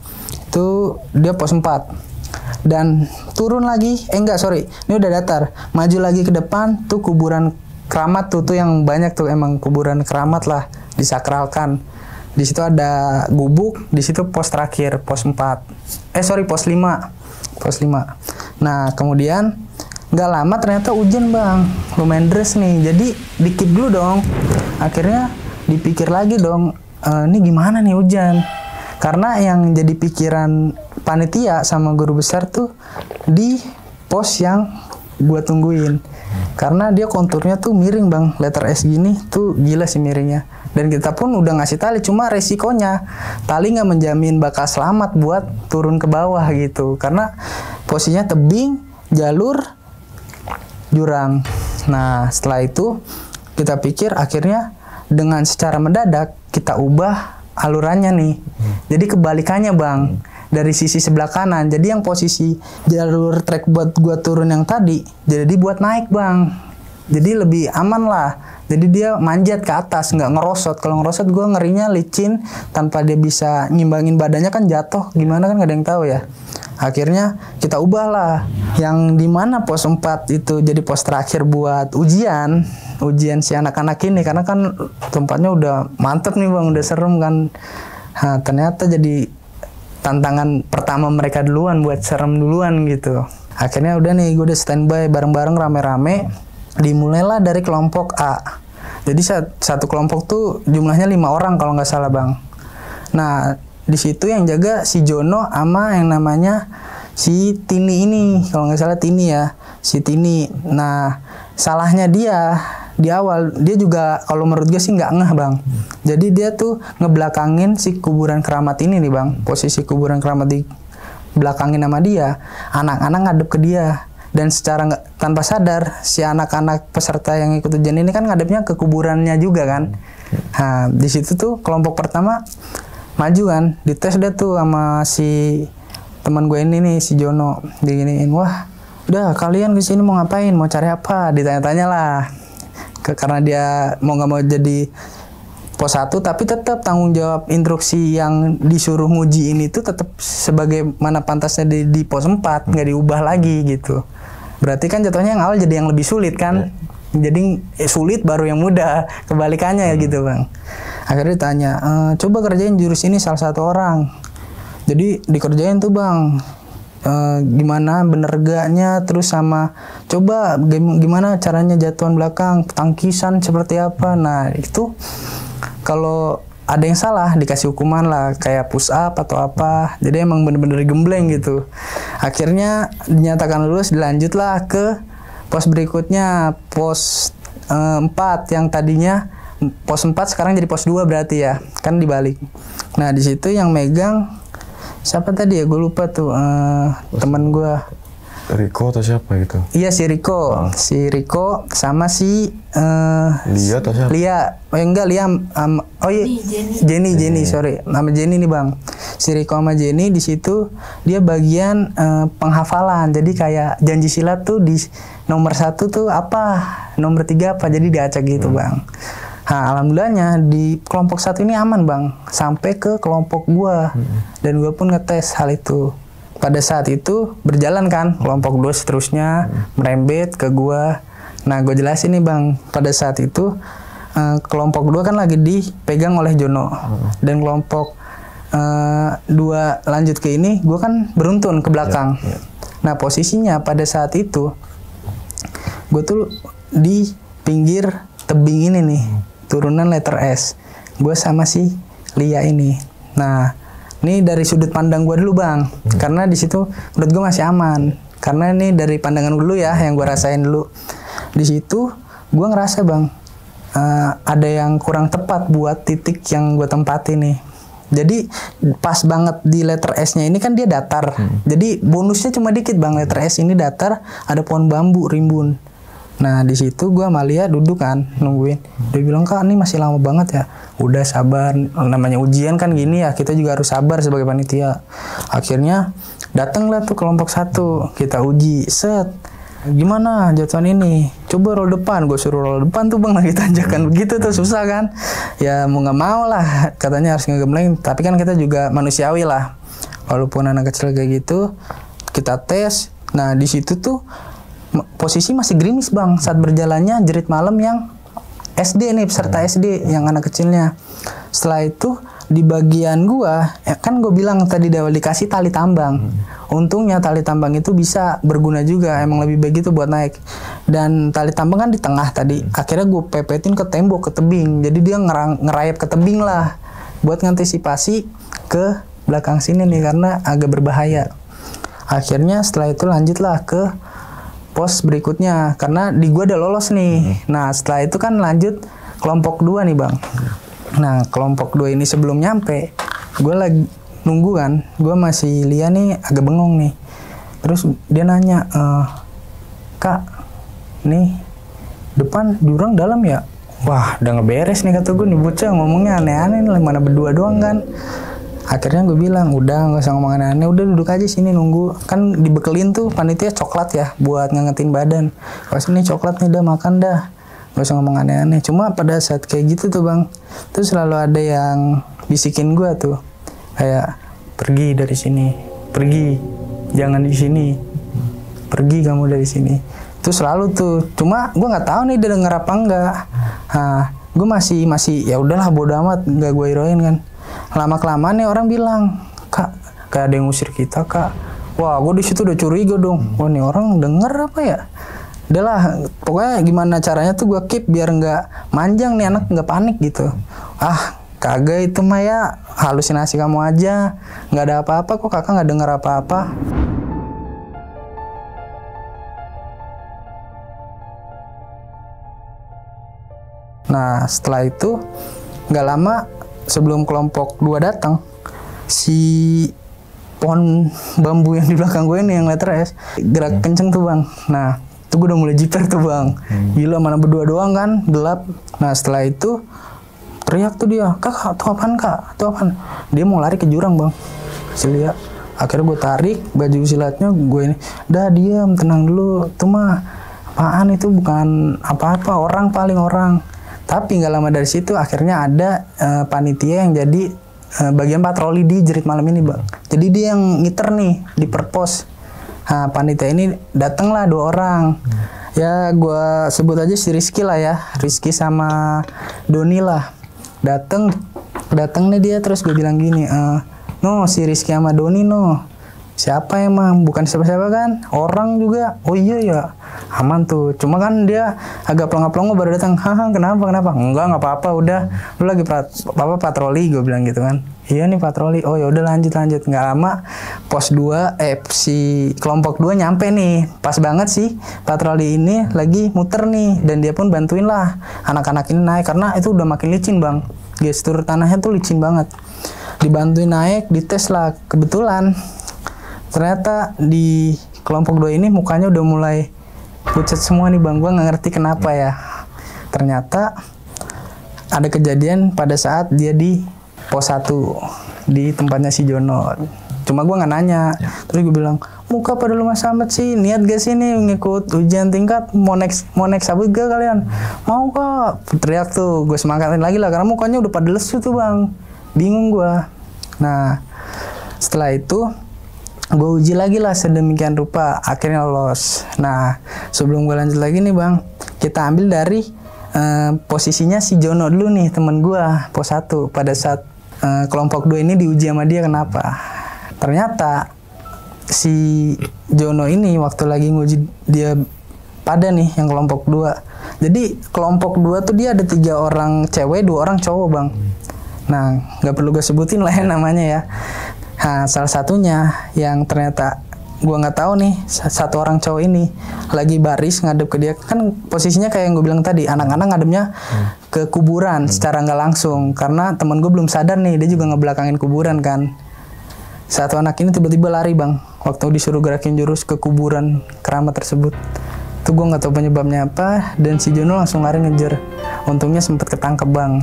Speaker 1: Itu dia pos 4. Dan turun lagi, ini udah datar. Maju lagi ke depan tuh kuburan keramat tuh yang banyak tuh, emang kuburan keramat lah, disakralkan. Di situ ada gubuk, di situ pos terakhir, pos 4. Pos 5. Pos 5. Nah, kemudian nggak lama ternyata hujan bang, lumayan deras nih. Jadi dikit dulu dong. Akhirnya dipikir lagi dong, ini gimana nih hujan? Karena yang jadi pikiran panitia sama guru besar tuh di pos yang gua tungguin. Karena dia konturnya tuh miring bang, letter S gini tuh gila sih miringnya. Dan kita pun udah ngasih tali, cuma resikonya tali nggak menjamin bakal selamat buat turun ke bawah gitu. Karena posisinya tebing, jalur, jurang. Nah setelah itu kita pikir akhirnya dengan secara mendadak kita ubah alurannya nih. Jadi kebalikannya bang, dari sisi sebelah kanan. Jadi yang posisi jalur trek buat gua turun yang tadi, jadi buat naik bang. Jadi lebih aman lah. Jadi dia manjat ke atas, nggak ngerosot. Kalau ngerosot gua ngerinya licin, tanpa dia bisa ngimbangin badannya kan jatuh. Gimana kan nggak ada yang tahu ya. Akhirnya kita ubah lah. Yang dimana pos 4 itu jadi pos terakhir buat ujian si anak-anak ini, karena kan tempatnya udah mantep nih bang, udah serem kan. Nah, ternyata jadi tantangan pertama mereka duluan, buat serem duluan gitu. Akhirnya udah nih, gue udah standby bareng-bareng rame-rame. Dimulailah dari kelompok A. Jadi satu kelompok tuh jumlahnya 5 orang kalau nggak salah bang. Nah di situ yang jaga si Jono sama yang namanya si Tini ini, kalau nggak salah Tini ya, si Tini. Nah salahnya dia di awal, dia juga kalau menurut gue sih nggak ngeh bang. Jadi dia tuh ngebelakangin si kuburan keramat ini nih bang. Posisi kuburan keramat di belakangin sama dia, anak-anak ngadep ke dia. Dan secara tanpa sadar si anak-anak peserta yang ikut ujian ini kan ngadepnya ke kuburannya juga kan. Nah di situ tuh kelompok pertama maju kan, dites deh tuh sama si teman gue ini nih, si Jono. Diginiin, wah udah kalian kesini mau ngapain, mau cari apa, ditanya-tanya lah. Karena dia mau nggak mau jadi pos 1, tapi tetap tanggung jawab instruksi yang disuruh nguji ini tuh tetap sebagaimana pantasnya di pos 4, nggak diubah lagi gitu. Berarti kan jatuhnya yang awal jadi yang lebih sulit kan. Jadi sulit baru yang mudah, kebalikannya ya gitu bang. Akhirnya ditanya, coba kerjain jurus ini salah satu orang. Jadi dikerjain tuh bang, gimana bener gaknya, terus sama coba gimana caranya jatuhan belakang, tangkisan seperti apa. Nah itu kalau ada yang salah dikasih hukuman lah, kayak push up atau apa. Jadi emang bener-bener gembleng gitu. Akhirnya dinyatakan lulus, dilanjutlah ke pos berikutnya, pos 4 yang tadinya pos 4 sekarang jadi pos 2 berarti ya, kan dibalik. Nah di situ yang megang siapa tadi ya, gue lupa tuh, teman gue.
Speaker 2: Riko atau siapa gitu?
Speaker 1: Iya si Riko, si Riko sama si
Speaker 2: Lia atau siapa?
Speaker 1: Lia, enggak Lia, oh iya Jenny, sorry, nama Jenny nih bang. Si Riko sama Jenny di situ dia bagian penghafalan, jadi kayak janji silat tuh di nomor 1 tuh apa, nomor 3 apa, jadi diacak gitu bang. Nah alhamdulillahnya di kelompok 1 ini aman bang, sampai ke kelompok gua, dan gua pun ngetes hal itu. Pada saat itu berjalan kan kelompok 2 seterusnya merembet ke gua. Nah gue jelasin nih bang, pada saat itu kelompok 2 kan lagi dipegang oleh Jono, dan kelompok dua lanjut ke ini, gue kan beruntun ke belakang. Nah posisinya pada saat itu gue tuh di pinggir tebing ini nih, turunan letter S. Gue sama si Lia ini. Nah ini dari sudut pandang gue dulu bang, karena di situ menurut gue masih aman. Karena ini dari pandangan dulu ya, yang gue rasain dulu. Di situ gue ngerasa bang, ada yang kurang tepat buat titik yang gue tempati nih. Jadi pas banget di letter S-nya ini kan dia datar. Jadi bonusnya cuma dikit bang, letter S ini datar, ada pohon bambu rimbun. Nah di situ gue sama Lia duduk kan nungguin. Dia bilang, kak ini masih lama banget ya. Udah sabar, namanya ujian kan gini ya, kita juga harus sabar sebagai panitia. Akhirnya datanglah tuh kelompok 1, kita uji, set. Gimana jatuhan ini? Coba roll depan, gue suruh roll depan tuh bang, lagi tanjakan begitu tuh susah kan? Ya mau nggak mau lah, katanya harus ngegembleng. Tapi kan kita juga manusiawi lah, walaupun anak kecil kayak gitu, kita tes. Nah di situ tuh posisi masih gerimis bang saat berjalannya jerit malam yang SD nih, peserta SD yang anak kecilnya. Setelah itu di bagian gua, kan gue bilang tadi di awal dikasih tali tambang. Untungnya tali tambang itu bisa berguna juga, emang lebih baik itu buat naik. Dan tali tambang kan di tengah tadi. Akhirnya gue pepetin ke tembok, ke tebing. Jadi dia ngerayap ke tebing lah, buat ngantisipasi ke belakang sini nih, karena agak berbahaya. Akhirnya setelah itu lanjutlah ke pos berikutnya, karena di gua udah lolos nih. Nah setelah itu kan lanjut kelompok 2 nih bang. Nah kelompok 2 ini sebelum nyampe, gue lagi nunggu kan, gue masih Lia nih agak bengong nih. Terus dia nanya, kak, nih depan jurang dalam ya? Wah udah ngeberes nih kata gue, nih bocah ngomongnya aneh-aneh nih, mana berdua doang kan. Akhirnya gue bilang, udah gak usah ngomong aneh-aneh, udah duduk aja sini nunggu. Kan dibekelin tuh panitia coklat ya, buat ngangetin badan. Pas ini coklat nih, udah makan dah, gak usah ngomong aneh-aneh. Cuma pada saat kayak gitu tuh bang, tuh selalu ada yang bisikin gue tuh, kayak pergi dari sini, pergi, jangan di sini, pergi kamu dari sini. Itu selalu tuh. Cuma gue nggak tahu nih dia denger apa enggak. Nah, gue masih ya udahlah bodo amat, nggak gue hirauin kan. Lama kelamaan nih orang bilang, kak, kayak ada yang ngusir kita kak. Wah, gue di situ udah curiga dong. Wah, nih orang denger apa ya? Udahlah, pokoknya gimana caranya tuh gue keep biar nggak manjang nih anak, nggak panik gitu. Ah, kagak itu mah ya halusinasi kamu aja, nggak ada apa-apa kok, kakak nggak dengar apa-apa. Nah setelah itu nggak lama sebelum kelompok 2 datang, si pohon bambu yang di belakang gue ini yang letter S gerak kenceng tuh bang. Nah itu gue udah mulai jiper tuh bang, gila mana berdua doang kan, gelap. Nah setelah itu teriak tuh dia, kak tuh apaan kak, tuh apaan? Dia mau lari ke jurang bang, Lia. Akhirnya gue tarik baju silatnya, gue ini, dah diam, tenang dulu, tuh mah apaan, itu bukan apa-apa, orang paling orang. Tapi nggak lama dari situ akhirnya ada panitia yang jadi bagian patroli di jerit malam ini bang. Jadi dia yang ngiter nih di perpos. Nah panitia ini datanglah 2 orang. Ya gue sebut aja si Rizky lah ya, Rizky sama Doni lah. Datang nih dia, terus gue bilang gini, no si Rizky sama Doni no, siapa emang, bukan siapa-siapa kan, orang juga. Oh iya ya, aman tuh. Cuma kan dia agak pelongo-pelongo baru datang. Haha, kenapa? Enggak apa-apa, udah. Lu lagi patroli, gue bilang gitu kan. Iya nih patroli. Oh ya udah lanjut. Nggak lama pos 2 si kelompok 2 nyampe nih. Pas banget sih patroli ini lagi muter nih, dan dia pun bantuin lah anak-anak ini naik karena itu udah makin licin bang. Gestur tanahnya tuh licin banget. Dibantuin naik, dites lah. Kebetulan ternyata di kelompok 2 ini mukanya udah mulai pucat semua nih bang. Gue nggak ngerti kenapa ya. Ternyata ada kejadian pada saat dia di pos 1 di tempatnya si Jono. Cuma gue nggak nanya. Terus gue bilang, muka pada lu mas amat sih, niat gak sih nih ngikut ujian tingkat, mau naik sabut gak kalian? Mau kok. Teriak tuh, gue semangatin lagi lah karena mukanya udah pada lesu tuh bang. Bingung gue. Nah setelah itu gue uji lagi lah sedemikian rupa, akhirnya lolos. Nah sebelum gue lanjut lagi nih bang, kita ambil dari posisinya si Jono dulu nih, temen gue pos 1 pada saat kelompok 2 ini diuji sama dia. Kenapa? Ternyata si Jono ini waktu lagi nguji dia pada nih yang kelompok 2. Jadi kelompok 2 tuh dia ada 3 orang cewek, 2 orang cowok bang. Nah nggak perlu gue sebutin lah ya namanya ya. Nah salah satunya yang ternyata gue nggak tahu nih, satu orang cowok ini lagi baris ngadep ke dia, kan posisinya kayak yang gue bilang tadi, anak-anak ngadepnya ke kuburan secara nggak langsung, karena temen gue belum sadar nih, dia juga ngebelakangin kuburan kan. Satu anak ini tiba-tiba lari bang, waktu disuruh gerakin jurus ke kuburan keramat tersebut. Tuh gue nggak tahu penyebabnya apa, dan si Jono langsung lari ngejar. Untungnya sempet ketangkep bang,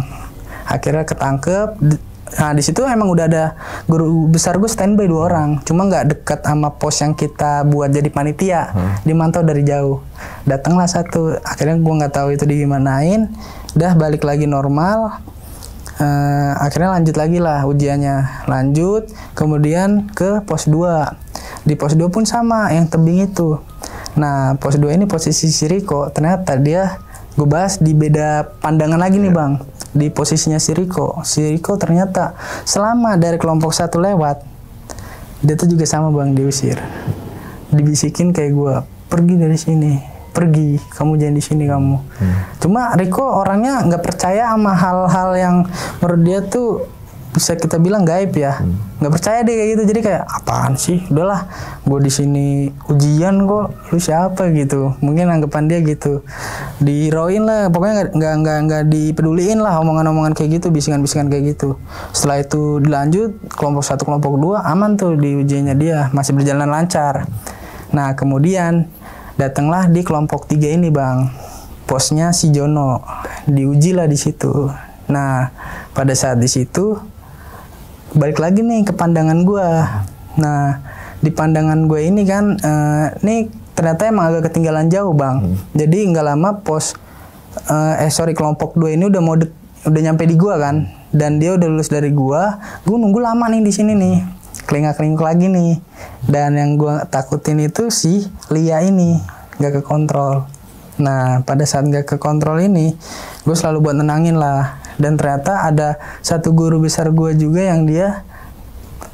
Speaker 1: akhirnya ketangkep. Nah di situ emang udah ada guru besar gue standby 2 orang, cuma nggak dekat sama pos yang kita buat jadi panitia, dimantau dari jauh. Datanglah satu, akhirnya gue nggak tahu itu digimanain, udah balik lagi normal. Akhirnya lanjut lagi lah ujiannya, lanjut kemudian ke pos 2. Di pos 2 pun sama yang tebing itu. Nah pos 2 ini posisi si Riko, ternyata dia gue bahas di beda pandangan lagi nih bang. Di posisinya si Riko ternyata selama dari kelompok 1 lewat, dia tuh juga sama bang, diusir, dibisikin kayak gue, pergi dari sini, pergi, kamu jangan di sini kamu. Cuma Riko orangnya nggak percaya sama hal-hal yang menurut dia tuh bisa kita bilang gaib ya, nggak percaya deh kayak gitu. Jadi kayak apaan sih, udahlah gue di sini ujian kok, lu siapa gitu, mungkin anggapan dia gitu, diroin lah pokoknya, nggak dipeduliin lah omongan-omongan kayak gitu, bisingan-bisingan kayak gitu. Setelah itu dilanjut kelompok 1 kelompok 2 aman tuh di ujiannya, dia masih berjalan lancar. Nah kemudian datanglah di kelompok 3 ini bang, posnya si Jono, diuji lah di situ. Nah pada saat di situ balik lagi nih ke pandangan gue. Nah di pandangan gue ini kan nih ternyata emang agak ketinggalan jauh bang. Jadi nggak lama pos kelompok 2 ini udah udah nyampe di gue kan, dan dia udah lulus dari gue nunggu lama nih di sini nih, kelingak-kelinguk lagi nih. Dan yang gue takutin itu si Lia ini nggak kekontrol. Nah pada saat nggak kekontrol ini gue selalu buat nenangin lah. Dan ternyata ada satu guru besar gue juga yang dia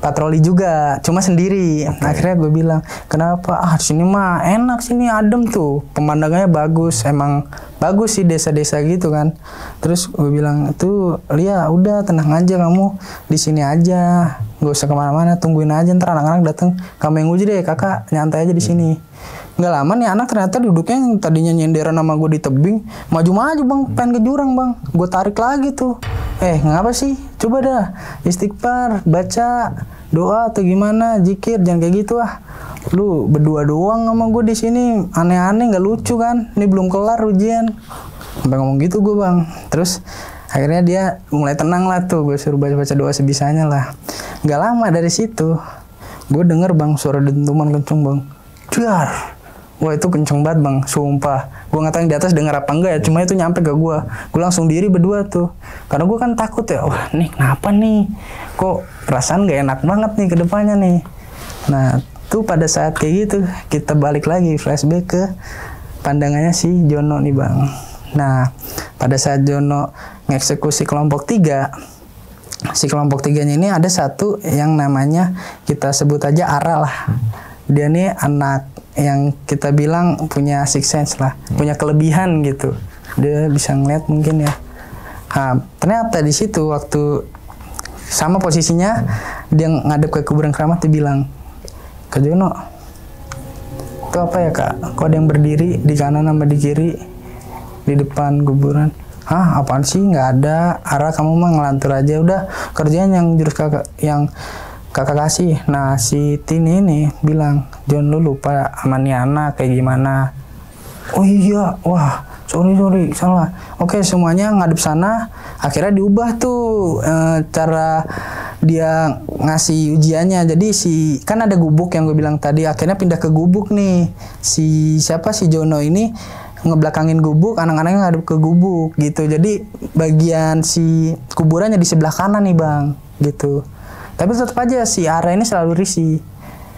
Speaker 1: patroli juga, cuma sendiri. Akhirnya gue bilang, kenapa? Sini mah enak, sini adem tuh, pemandangannya bagus, emang bagus sih desa-desa gitu kan. Terus gue bilang, tuh Lia udah tenang aja, kamu di sini aja, gak usah kemana-mana, tungguin aja ntar anak-anak datang, kamu yang uji deh, kakak nyantai aja di sini. Nggak lama nih anak ternyata duduknya yang tadinya nyenderan sama gue di tebing, maju-maju bang, pengen ke jurang bang. Gue tarik lagi tuh, ngapa sih? Coba dah istighfar, baca doa atau gimana, zikir, jangan kayak gitu ah. Lu berdua doang sama gue di sini, aneh-aneh, nggak lucu kan? Ini belum kelar ujian. Sampai ngomong gitu gue bang. Terus akhirnya dia mulai tenang lah tuh, gue suruh baca doa sebisanya lah. Nggak lama dari situ, gue denger bang suara dentuman kenceng bang, dar. Wah itu kenceng banget bang, sumpah. Gue nggak tahu yang di atas dengar apa enggak ya, cuma itu nyampe ke gue. Gue langsung diri berdua tuh, karena gue kan takut ya. Wah nih kenapa nih? Kok perasaan gak enak banget nih ke depannya nih. Nah tuh pada saat kayak gitu kita balik lagi flashback ke pandangannya si Jono nih bang. Nah pada saat Jono ngeksekusi kelompok 3, si kelompok 3-nya ini ada satu yang namanya kita sebut aja Ara lah. Dia nih anak yang kita bilang punya sixth sense lah, punya kelebihan gitu. Dia bisa ngeliat mungkin ya. Nah, ternyata di situ waktu sama posisinya dia ngadep ke kuburan keramat, dia bilang, Kak Jono, itu apa ya kak? Kok ada yang berdiri di kanan sama di kiri di depan kuburan? Hah, apaan sih? Nggak ada. Ara kamu mah ngelantur aja, udah kerjaan yang jurus kakak yang kakak kasih. Nah si Tini ini bilang, John lu lupa sama nih anak kayak gimana. Oh iya, wah sorry salah. Oke semuanya ngadep sana. Akhirnya diubah tuh cara dia ngasih ujiannya. Jadi kan ada gubuk yang gue bilang tadi, akhirnya pindah ke gubuk nih. Si Jono ini ngebelakangin gubuk, anak-anaknya ngadep ke gubuk gitu. Jadi bagian si kuburannya di sebelah kanan nih bang gitu. Tapi tetap aja si Ara ini selalu risih.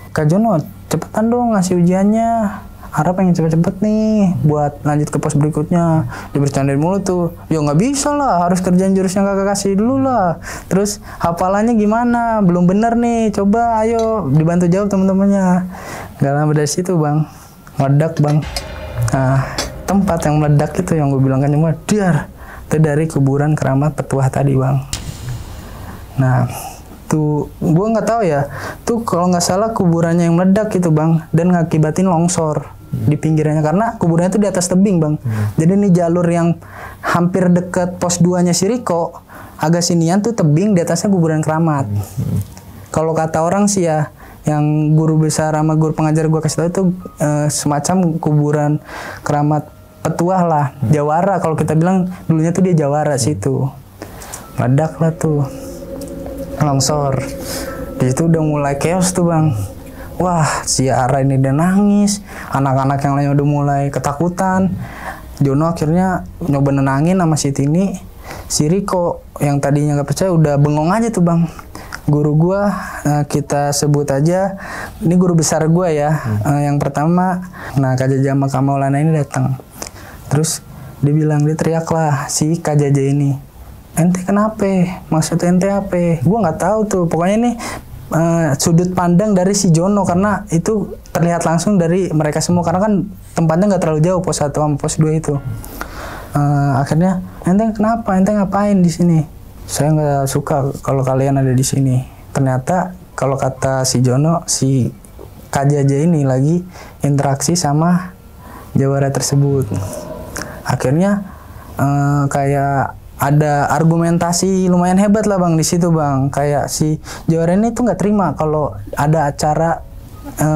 Speaker 1: Kak Jono, cepetan dong ngasih ujiannya. Ara pengen cepet-cepet nih buat lanjut ke pos berikutnya. Dia bercandain mulu tuh. Ya nggak bisa lah, harus kerjain jurus yang kakak kasih dulu lah. Terus hafalannya gimana? Belum bener nih. Coba ayo dibantu jawab teman-temannya. Gak lama dari situ bang, meledak bang. Nah, tempat yang meledak itu yang gue bilang kan cuma dar. Itu dari kuburan keramat petuah tadi bang. Nah, tuh gue nggak tahu ya. Tuh kalau nggak salah kuburannya yang meledak itu bang, dan ngakibatin longsor di pinggirnya karena kuburannya itu di atas tebing bang. Jadi ini jalur yang hampir deket pos 2-nya si Riko, agak sinian tuh tebing, di atasnya kuburan keramat. Kalau kata orang sih ya, yang guru besar sama guru pengajar gue kasih tahu itu semacam kuburan keramat petuah lah, jawara kalau kita bilang dulunya tuh dia jawara situ. Meledak lah tuh, longsor. Di situ udah mulai chaos tuh bang. Wah, si Ara ini udah nangis, anak-anak yang lain udah mulai ketakutan. Jono akhirnya nyoba nenangin sama si Tini. Si Riko yang tadinya nggak percaya udah bengong aja tuh bang. Guru gua kita sebut aja, ini guru besar gua ya. Yang pertama, nah Kak Jaja sama Kak Maulana ini datang. Terus dia bilang, dia teriak lah si Kak Jaja ini. Ente kenapa? Maksud ente apa? Gua nggak tahu tuh. Pokoknya nih sudut pandang dari si Jono karena itu terlihat langsung dari mereka semua karena kan tempatnya nggak terlalu jauh pos 1 sama pos 2 itu. Akhirnya ente kenapa? Ente ngapain di sini? Saya nggak suka kalau kalian ada di sini. Ternyata kalau kata si Jono, si Kak Jaja ini lagi interaksi sama jawara tersebut. Akhirnya kayak ada argumentasi lumayan hebat lah bang di situ bang. Kayak si jawara ini tuh nggak terima kalau ada acara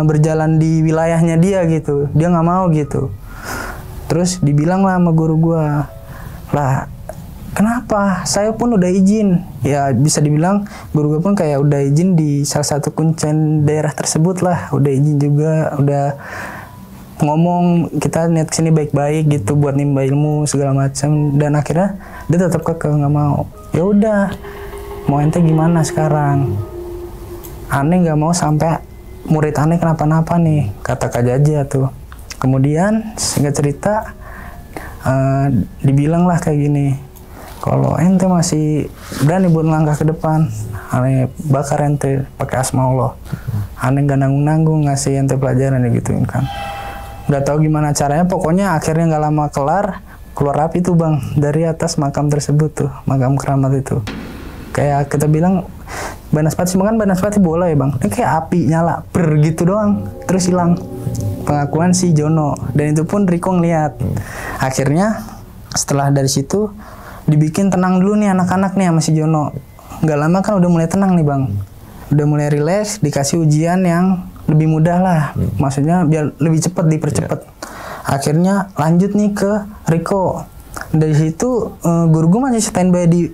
Speaker 1: berjalan di wilayahnya dia gitu. Dia nggak mau gitu. Terus dibilang lah sama guru gua, lah kenapa? Saya pun udah izin. Ya bisa dibilang guru gua pun kayak udah izin di salah satu kuncen daerah tersebut lah. Udah izin juga, udah ngomong kita niat kesini baik-baik gitu buat nimba ilmu segala macam, dan akhirnya dia tetap kekeh nggak mau. Ya udah, mau ente gimana sekarang? Aneh nggak mau sampai murid aneh kenapa-napa nih, kata Kak Jaja tuh. Kemudian singkat cerita dibilang lah kayak gini, kalau ente masih berani buat melangkah ke depan, aneh bakar ente pakai asma Allah. Aneh nggak nanggung-nanggung ngasih ente pelajaran gituin kan. Nggak tahu gimana caranya, pokoknya akhirnya nggak lama keluar api tuh bang dari atas makam tersebut tuh, makam keramat itu. Kayak kita bilang banaspati, makan banaspati bola ya bang, ini kayak api nyala gitu doang terus hilang. Pengakuan si Jono, dan itu pun Riko ngeliat. Akhirnya setelah dari situ dibikin tenang dulu nih anak-anak nih sama si Jono. Nggak lama kan udah mulai tenang nih bang, udah mulai relax, dikasih ujian yang lebih mudah lah, maksudnya biar lebih cepat dipercepat. Akhirnya lanjut nih ke Riko. Dari situ guru gue masih standby di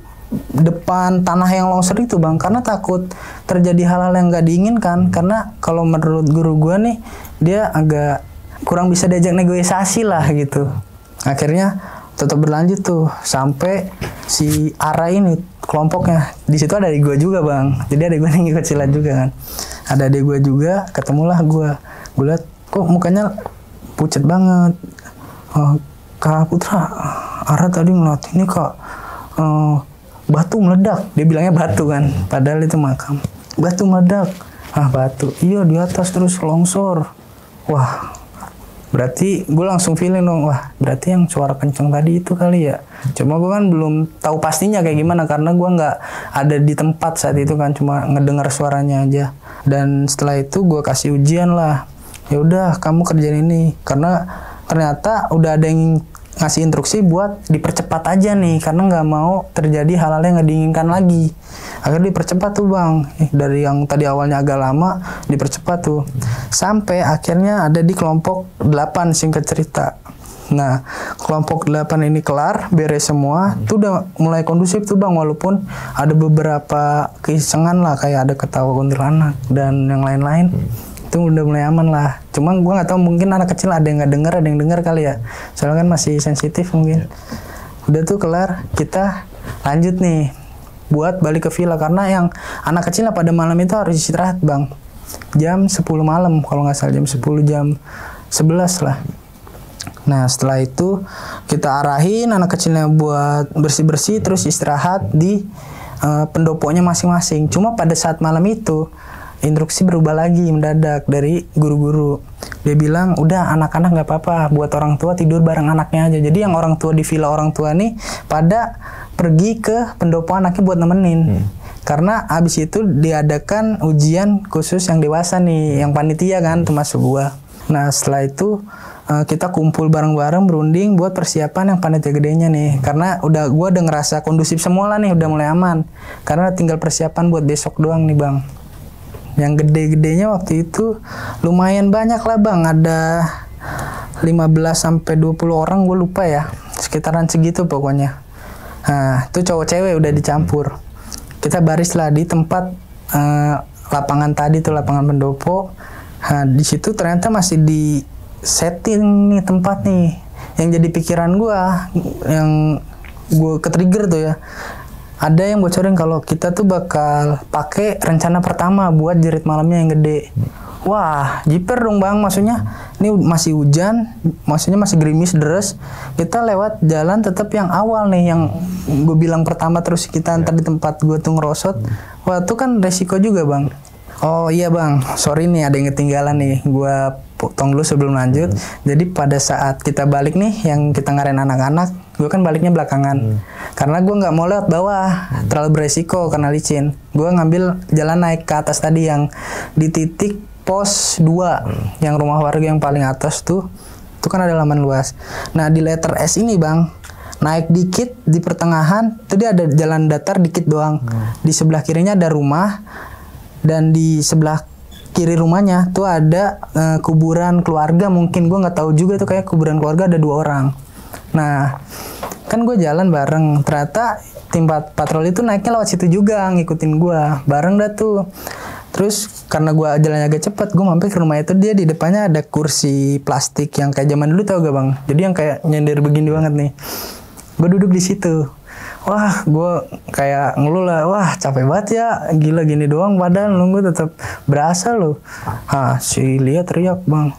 Speaker 1: depan tanah yang longsor itu bang, karena takut terjadi hal-hal yang nggak diinginkan. Karena kalau menurut guru gue nih, dia agak kurang bisa diajak negosiasi lah gitu. Akhirnya tetap berlanjut tuh sampai si Ara ini kelompoknya. Di situ ada adik gue juga bang, jadi adik gue nih ngikut silat juga kan. Ada adik gue juga, ketemulah gue lihat kok mukanya pucat banget. Kak Putra, Ara tadi ngeliat ini kak, batu meledak. Dia bilangnya batu kan, padahal itu makam. Batu meledak. Batu, iya di atas terus longsor. Wah, berarti gue langsung feeling dong, wah berarti yang suara kenceng tadi itu kali ya. Cuma gue kan belum tahu pastinya kayak gimana karena gue nggak ada di tempat saat itu kan, cuma ngedengar suaranya aja. Dan setelah itu gue kasih ujian lah, ya udah kamu kerjain ini, karena ternyata udah ada yang ngasih instruksi buat dipercepat aja nih karena nggak mau terjadi hal-hal yang nggak diinginkan lagi. Akhirnya dipercepat tuh bang, dari yang tadi awalnya agak lama dipercepat tuh sampai akhirnya ada di kelompok 8 singkat cerita. Nah kelompok 8 ini kelar beres semua tuh, udah mulai kondusif tuh bang, walaupun ada beberapa keisengan lah kayak ada ketawa kuntilanak dan yang lain-lain. Itu udah mulai aman lah. Cuma gue nggak tahu, mungkin anak kecil ada yang nggak dengar, ada yang dengar kali ya. Soalnya kan masih sensitif mungkin. Udah tuh kelar, kita lanjut nih buat balik ke villa karena yang anak kecil lah pada malam itu harus istirahat bang. Jam 10 malam kalau nggak salah, jam 10 jam 11 lah. Nah setelah itu kita arahin anak kecilnya buat bersih-bersih terus istirahat di pendoponya masing-masing. Cuma pada saat malam itu instruksi berubah lagi mendadak dari guru-guru. Dia bilang udah anak-anak nggak apa-apa, buat orang tua tidur bareng anaknya aja. Jadi yang orang tua di villa orang tua nih pada pergi ke pendopo anaknya buat nemenin. Karena abis itu diadakan ujian khusus yang dewasa nih, yang panitia kan termasuk gua. Nah setelah itu kita kumpul bareng-bareng berunding buat persiapan yang panitia gedenya nih. Karena gua udah ngerasa kondusif semua lah nih, udah mulai aman. Karena tinggal persiapan buat besok doang nih bang. Yang gede-gedenya waktu itu lumayan banyak lah bang. Ada 15-20 orang, gue lupa ya. Sekitaran segitu pokoknya. Nah itu cowok cewek udah dicampur. Kita baris lah di tempat lapangan tadi tuh, lapangan pendopo. Nah di situ ternyata masih di setting nih tempat nih. Yang jadi pikiran gue, yang gue ke-trigger tuh ya, ada yang bocorin kalau kita tuh bakal pakai rencana pertama buat jerit malamnya yang gede. Wah, jiper dong bang, maksudnya ini masih hujan, maksudnya masih gerimis deres. Kita lewat jalan tetap yang awal nih, yang gue bilang pertama, terus kita antar di tempat gue tuh ngerosot. Wah, itu kan resiko juga bang. Oh iya bang, sorry nih ada yang ketinggalan nih, gue potong dulu sebelum lanjut. Jadi pada saat kita balik nih, yang kita ngarahin anak-anak, gue kan baliknya belakangan. Karena gue nggak mau lewat bawah, terlalu beresiko karena licin. Gue ngambil jalan naik ke atas tadi yang di titik pos 2, yang rumah warga yang paling atas tuh. Itu kan ada laman luas. Nah di letter S ini bang, naik dikit di pertengahan, tuh dia ada jalan datar dikit doang. Di sebelah kirinya ada rumah, dan di sebelah kiri rumahnya tuh ada kuburan keluarga. Mungkin gue nggak tahu juga tuh, kayak kuburan keluarga ada 2 orang. Nah kan gue jalan bareng, ternyata tim patroli itu naiknya lewat situ juga, ngikutin gue bareng dah tuh. Terus karena gue jalannya agak cepet, gue mampir ke rumah itu. Dia di depannya ada kursi plastik yang kayak zaman dulu, tau gak bang? Jadi yang kayak nyender begini banget nih. Gue duduk di situ. Wah, gue kayak ngeluh lah. Wah, capek banget ya. Gila gini doang, padahal nunggu tetap berasa loh. Si Lia teriak bang,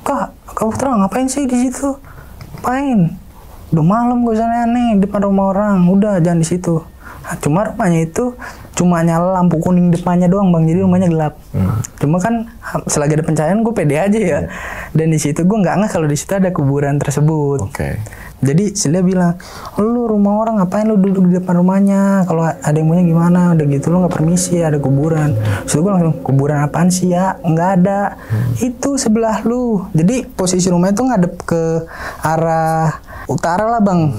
Speaker 1: Kak, kamu terang ngapain sih di situ? Ngapain? Udah malam gue sana nih depan rumah orang. Udah jangan di situ. Nah, cuma rumahnya itu cuma nyala lampu kuning depannya doang bang, jadi rumahnya gelap. Cuma kan selagi ada pencahayaan gue pede aja ya. Dan di situ gue nggak kalau di situ ada kuburan tersebut. Jadi Celia bilang, lu rumah orang ngapain lu duduk di depan rumahnya? Kalau ada yang punya gimana? Udah gitu lu nggak permisi, ada kuburan. Terus gue langsung, kuburan apaan sih ya? Nggak ada. Itu sebelah lu. Jadi posisi rumah itu ngadep ke arah utara lah bang,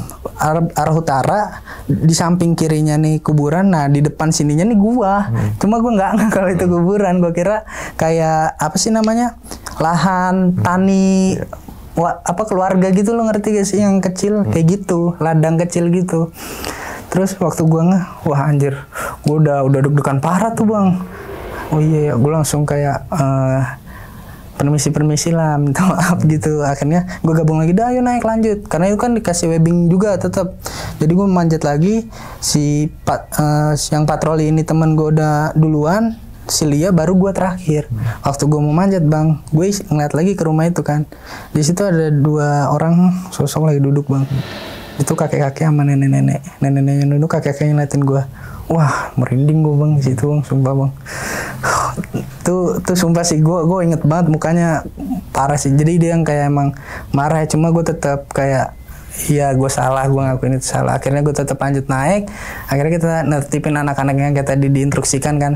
Speaker 1: arah utara. Di samping kirinya nih kuburan, nah di depan sininya nih gua. Cuma gua nggak kalau itu kuburan. Gua kira kayak apa sih namanya, lahan tani. Keluarga gitu, lo ngerti gak sih, yang kecil kayak gitu, ladang kecil gitu. Terus waktu gua wah anjir, gua udah deg-degan parah tuh bang. Oh iya ya, gua langsung kayak permisi lah, minta maaf gitu. Akhirnya gue gabung lagi, dah ayo naik lanjut, karena itu kan dikasih webbing juga tetap. Jadi gue manjat lagi, yang patroli ini temen gue udah duluan, si Lia baru gue terakhir. Waktu gue mau manjat bang, gue ngeliat lagi ke rumah itu kan, di situ ada 2 orang sosok lagi duduk bang. Itu kakek-kakek sama nenek-neneknya duduk, kakek-kakeknya ngeliatin gue. Wah merinding gue bang di situ bang, sumpah bang. Tuh sumpah sih, gue inget banget mukanya parah sih. Jadi dia yang kayak emang marah ya, cuma gue tetap kayak iya gue salah, gue ngakuin itu salah. Akhirnya gue tetap lanjut naik. Akhirnya kita nertipin anak-anak yang kayak tadi diinstruksikan kan.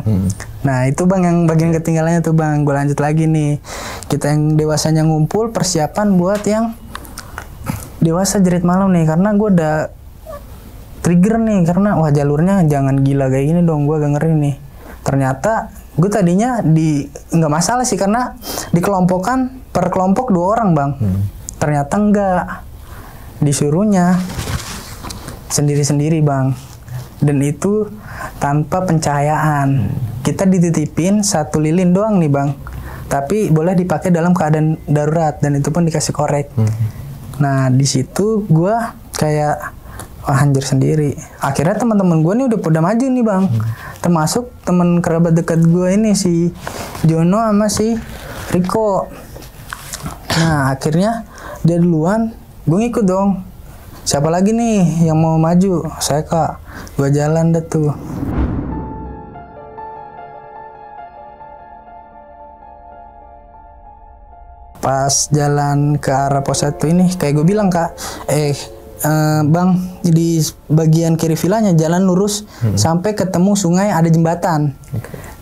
Speaker 1: Nah itu bang yang bagian ketinggalannya tuh bang. Gue lanjut lagi nih, kita yang dewasanya ngumpul persiapan buat yang dewasa jerit malam nih. Karena gue udah trigger nih, karena wah jalurnya jangan gila kayak gini dong, gue agak ngeri nih. Ternyata gue tadinya nggak masalah sih, karena dikelompokkan per kelompok 2 orang bang. Ternyata enggak, disuruhnya sendiri-sendiri bang, dan itu tanpa pencahayaan. Kita dititipin 1 lilin doang nih bang, tapi boleh dipakai dalam keadaan darurat, dan itu pun dikasih korek. Nah di situ gue kayak wah anjir sendiri. Akhirnya teman-teman gue nih udah maju nih bang, termasuk teman kerabat dekat gue ini si Jono sama si Riko. Nah akhirnya dia duluan, gue ngikut dong. Siapa lagi nih yang mau maju? Saya kak, gue jalan deh tuh. Pas jalan ke arah pos 1 ini, kayak gue bilang kak, bang, di bagian kiri vilanya jalan lurus sampai ketemu sungai ada jembatan.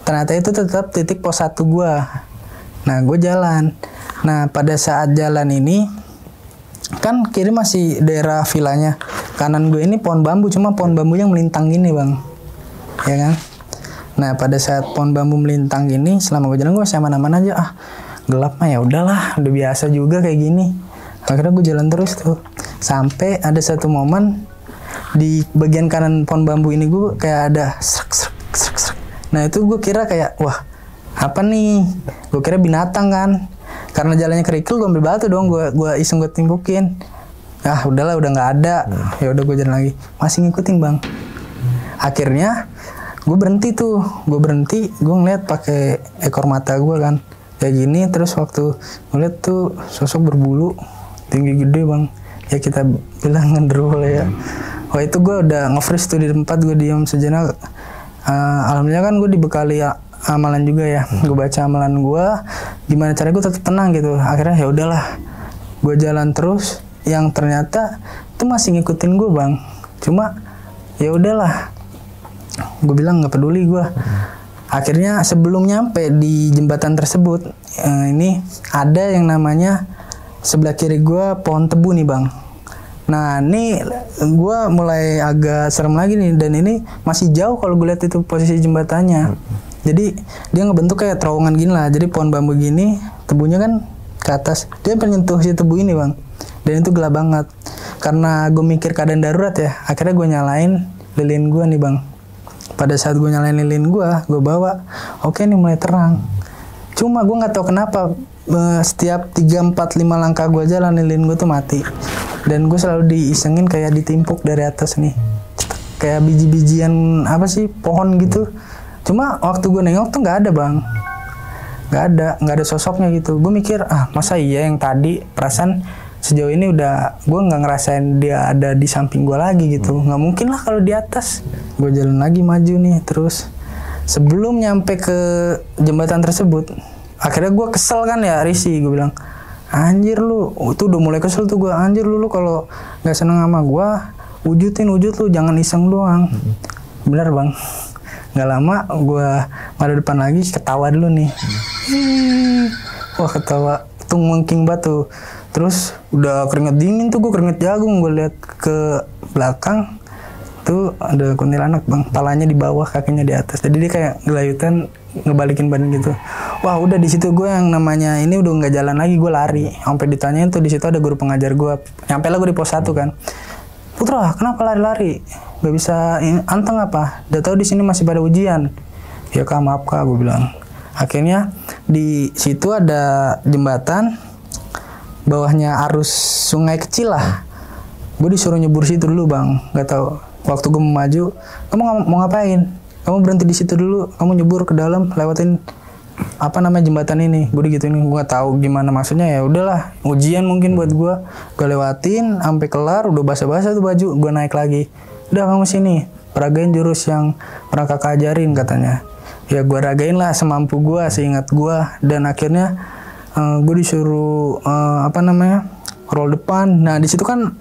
Speaker 1: Ternyata itu tetap titik pos 1 gue. Nah gue jalan. Nah pada saat jalan ini kan kiri masih daerah vilanya, kanan gue ini pohon bambu, cuma pohon bambu yang melintang gini bang, ya kan. Nah pada saat pohon bambu melintang gini, selama gue jalan gue masih aman-aman aja. Gelap mah ya udahlah, udah biasa juga kayak gini. Akhirnya gue jalan terus tuh sampai ada satu momen di bagian kanan pohon bambu ini gue kayak ada serak. Nah itu gue kira kayak wah apa nih, gue kira binatang kan, karena jalannya kerikil, gue ambil batu dong, gue iseng gue timpukin. Udahlah, udah nggak ada. Ya udah gue jalan lagi, masih ngikutin bang. Akhirnya gue berhenti, gue ngeliat pakai ekor mata gue kan kayak gini. Terus waktu ngeliat tuh sosok berbulu tinggi gede bang, ya kita bilang ngendrol ya. Wah itu gue udah nge-freeze tuh di tempat, gue diam sejenak. Alhamdulillah kan gue dibekali amalan juga ya, gue baca amalan gue, gimana caranya gue tetap tenang gitu. Akhirnya ya udahlah, gue jalan terus, yang ternyata itu masih ngikutin gue bang. Cuma ya udahlah, gue bilang nggak peduli gue. Akhirnya sebelum nyampe di jembatan tersebut, ini ada yang namanya sebelah kiri gue pohon tebu nih bang. Nah ini gue mulai agak serem lagi nih, dan ini masih jauh kalau gue lihat itu posisi jembatannya. Jadi dia ngebentuk kayak terowongan gini lah. Jadi pohon bambu gini, tebunya kan ke atas. Dia penyentuh si tebu ini bang. Dan itu gelap banget. Karena gue mikir keadaan darurat ya, akhirnya gue nyalain lilin gue nih bang. Pada saat gue nyalain lilin gue bawa, oke nih mulai terang. Cuma gue nggak tahu kenapa setiap 3, 4, 5 langkah gue jalan, lilin gue tuh mati. Dan gue selalu diisengin kayak ditimpuk dari atas nih, kayak biji-bijian apa sih, pohon gitu. Cuma waktu gue nengok tuh nggak ada bang, nggak ada sosoknya gitu. Gue mikir masa iya yang tadi, perasaan sejauh ini udah gue nggak ngerasain dia ada di samping gue lagi gitu. Nggak mungkin lah kalau di atas. Gue jalan lagi maju nih terus. Sebelum nyampe ke jembatan tersebut, akhirnya gue kesel kan ya, risih. Gue bilang, anjir lu, itu udah mulai kesel tuh gue. Anjir lu kalau nggak seneng sama gue, wujud lu, jangan iseng doang. Bener bang. Nggak lama gue ada depan lagi, ketawa dulu nih. Wah ketawa tung mengking batu. Terus udah keringet dingin tuh, gue keringet jagung. Gue lihat ke belakang tuh ada kuntilanak bang, palanya di bawah, kakinya di atas. Jadi dia kayak gelayutan ngebalikin badan gitu. Wah udah di situ gue yang namanya ini udah nggak jalan lagi, gue lari. Sampai ditanyain tuh di situ ada guru pengajar gue. Nyampe lah gue di pos 1 kan. Putra, kenapa lari-lari? Gak bisa anteng apa? Udah tahu di sini masih pada ujian. Ya kak, maaf kak, gue bilang. Akhirnya di situ ada jembatan, bawahnya arus sungai kecil lah. Gue disuruh nyebur situ dulu bang. Gak tahu. Waktu gue mau maju, kamu mau ngapain? Kamu berhenti di situ dulu. Kamu nyebur ke dalam, lewatin apa namanya jembatan ini. Gue digituin, gue gak tahu gimana maksudnya. Ya udahlah, ujian mungkin buat gue. Gue lewatin sampai kelar, udah basah-basah tuh baju. Gue naik lagi. Udah kamu sini, peragain jurus yang pernah kakak ajarin katanya. Ya gue ragain lah semampu gue, seingat gue. Dan akhirnya gue disuruh roll depan. Nah di situ kan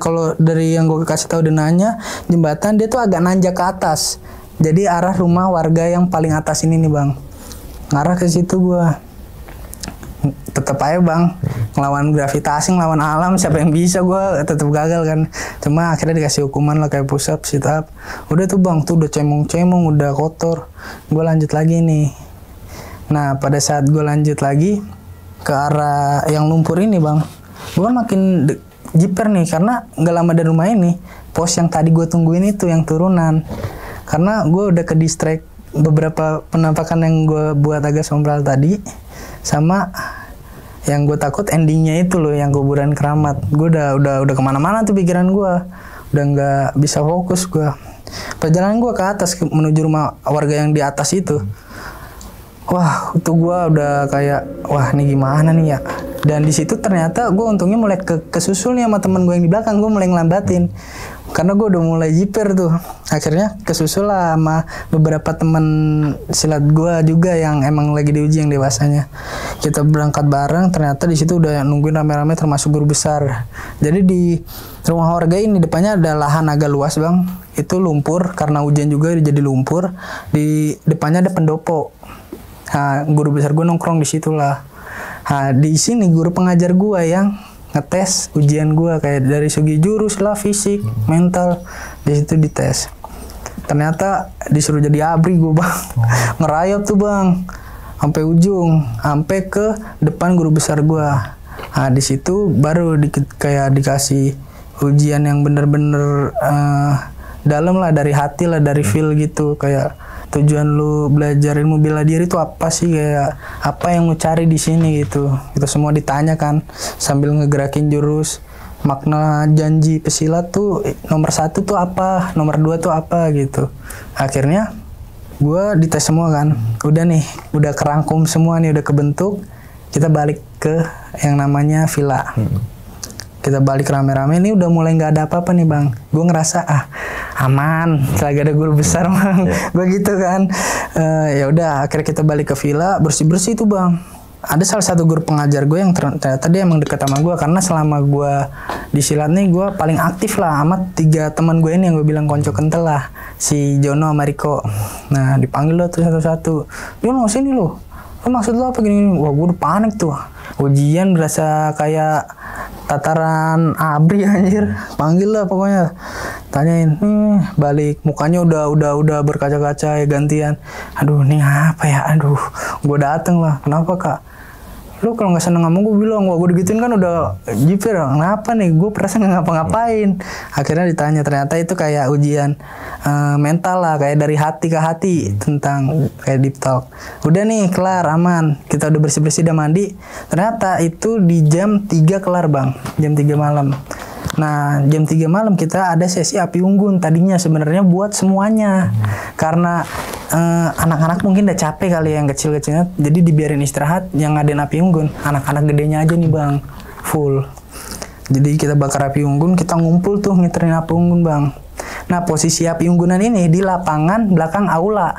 Speaker 1: kalau dari yang gue kasih tahu dan nanya, jembatan dia tuh agak nanjak ke atas. Jadi arah rumah warga yang paling atas ini nih bang, ngarah ke situ gue. Tetep aja bang, ngelawan gravitasi, ngelawan alam, siapa yang bisa, gue tetep gagal kan. Cuma akhirnya dikasih hukuman lah kayak push up, sit up. Udah tuh bang, tuh udah cemong-cemong, udah kotor. Gue lanjut lagi nih. Nah pada saat gue lanjut lagi ke arah yang lumpur ini bang, gue makin jiper nih, karena nggak lama dari rumah ini pos yang tadi gue tungguin itu yang turunan. Karena gue udah ke distract beberapa penampakan yang gue buat agak sombral tadi, sama yang gue takut endingnya itu loh, yang kuburan keramat. Gue udah kemana-mana tuh pikiran gue, udah nggak bisa fokus gue. Perjalanan gue ke atas menuju rumah warga yang di atas itu, wah itu gue udah kayak, wah ini gimana nih ya. Dan di situ ternyata gue untungnya mulai kesusul nih sama temen gue yang di belakang. Gue mulai ngelambatin karena gue udah mulai jiper tuh. Akhirnya kesusul lah sama beberapa teman silat gue juga yang emang lagi diuji yang dewasanya. Kita berangkat bareng, ternyata di situ udah nungguin rame-rame termasuk guru besar. Jadi di rumah warga ini depannya ada lahan agak luas bang. Itu lumpur karena hujan juga jadi lumpur. Di depannya ada pendopo. Nah, guru besar gue nongkrong di situ lah. Nah, di sini guru pengajar gue yang ngetes ujian gue kayak dari segi jurus lah, fisik, mental, di situ dites. Ternyata disuruh jadi abri gue bang, ngerayap tuh bang, sampai ujung, sampai ke depan guru besar gue. Nah di situ baru kayak dikasih ujian yang bener-bener dalam lah, dari hati lah, dari feel gitu, kayak tujuan lu belajar ilmu bela diri itu apa sih, kayak apa yang lu cari di sini gitu. Itu semua ditanya kan sambil ngegerakin jurus. Makna janji pesilat tuh nomor 1 tuh apa, nomor 2 tuh apa gitu. Akhirnya gue dites semua kan. Udah nih, udah kerangkum semua nih, udah kebentuk. Kita balik ke yang namanya villa. Kita balik rame-rame, ini udah mulai nggak ada apa-apa nih bang. Gue ngerasa aman, lagi ada guru besar bang. Gue gitu kan. Ya udah, akhirnya kita balik ke villa, bersih-bersih tuh bang. Ada salah satu guru pengajar gue yang ternyata dia emang deket sama gue, karena selama gue di silat nih gue paling aktif lah sama 3 teman gue ini yang gue bilang konco kental lah, si Jono sama Riko. Nah dipanggil lo tuh satu-satu, Jono sini lo maksud lo apa gini? Wah gue udah panik tuh, ujian berasa kayak tataran abri anjir. Panggil lah pokoknya, tanyain, balik mukanya udah berkaca-kaca ya gantian. Aduh nih apa ya, aduh gue dateng lah, kenapa kak? Lu kalau nggak seneng sama gue bilang, wah gue digituin kan udah jiper, kenapa nih? Gue perasaan nggak ngapa-ngapain. Akhirnya ditanya, ternyata itu kayak ujian mental lah, kayak dari hati ke hati tentang kayak deep talk. Udah nih kelar, aman, kita udah bersih-bersih, udah mandi. Ternyata itu di jam 3 kelar bang, jam 3 malam. Nah jam 3 malam kita ada sesi api unggun, tadinya sebenarnya buat semuanya. Karena anak-anak mungkin udah capek kali yang kecil-kecilnya, jadi dibiarin istirahat, yang ngadain api unggun anak-anak gedenya aja nih bang, full. Jadi kita bakar api unggun, kita ngumpul tuh ngiterin api unggun bang. Nah posisi api unggunan ini di lapangan belakang aula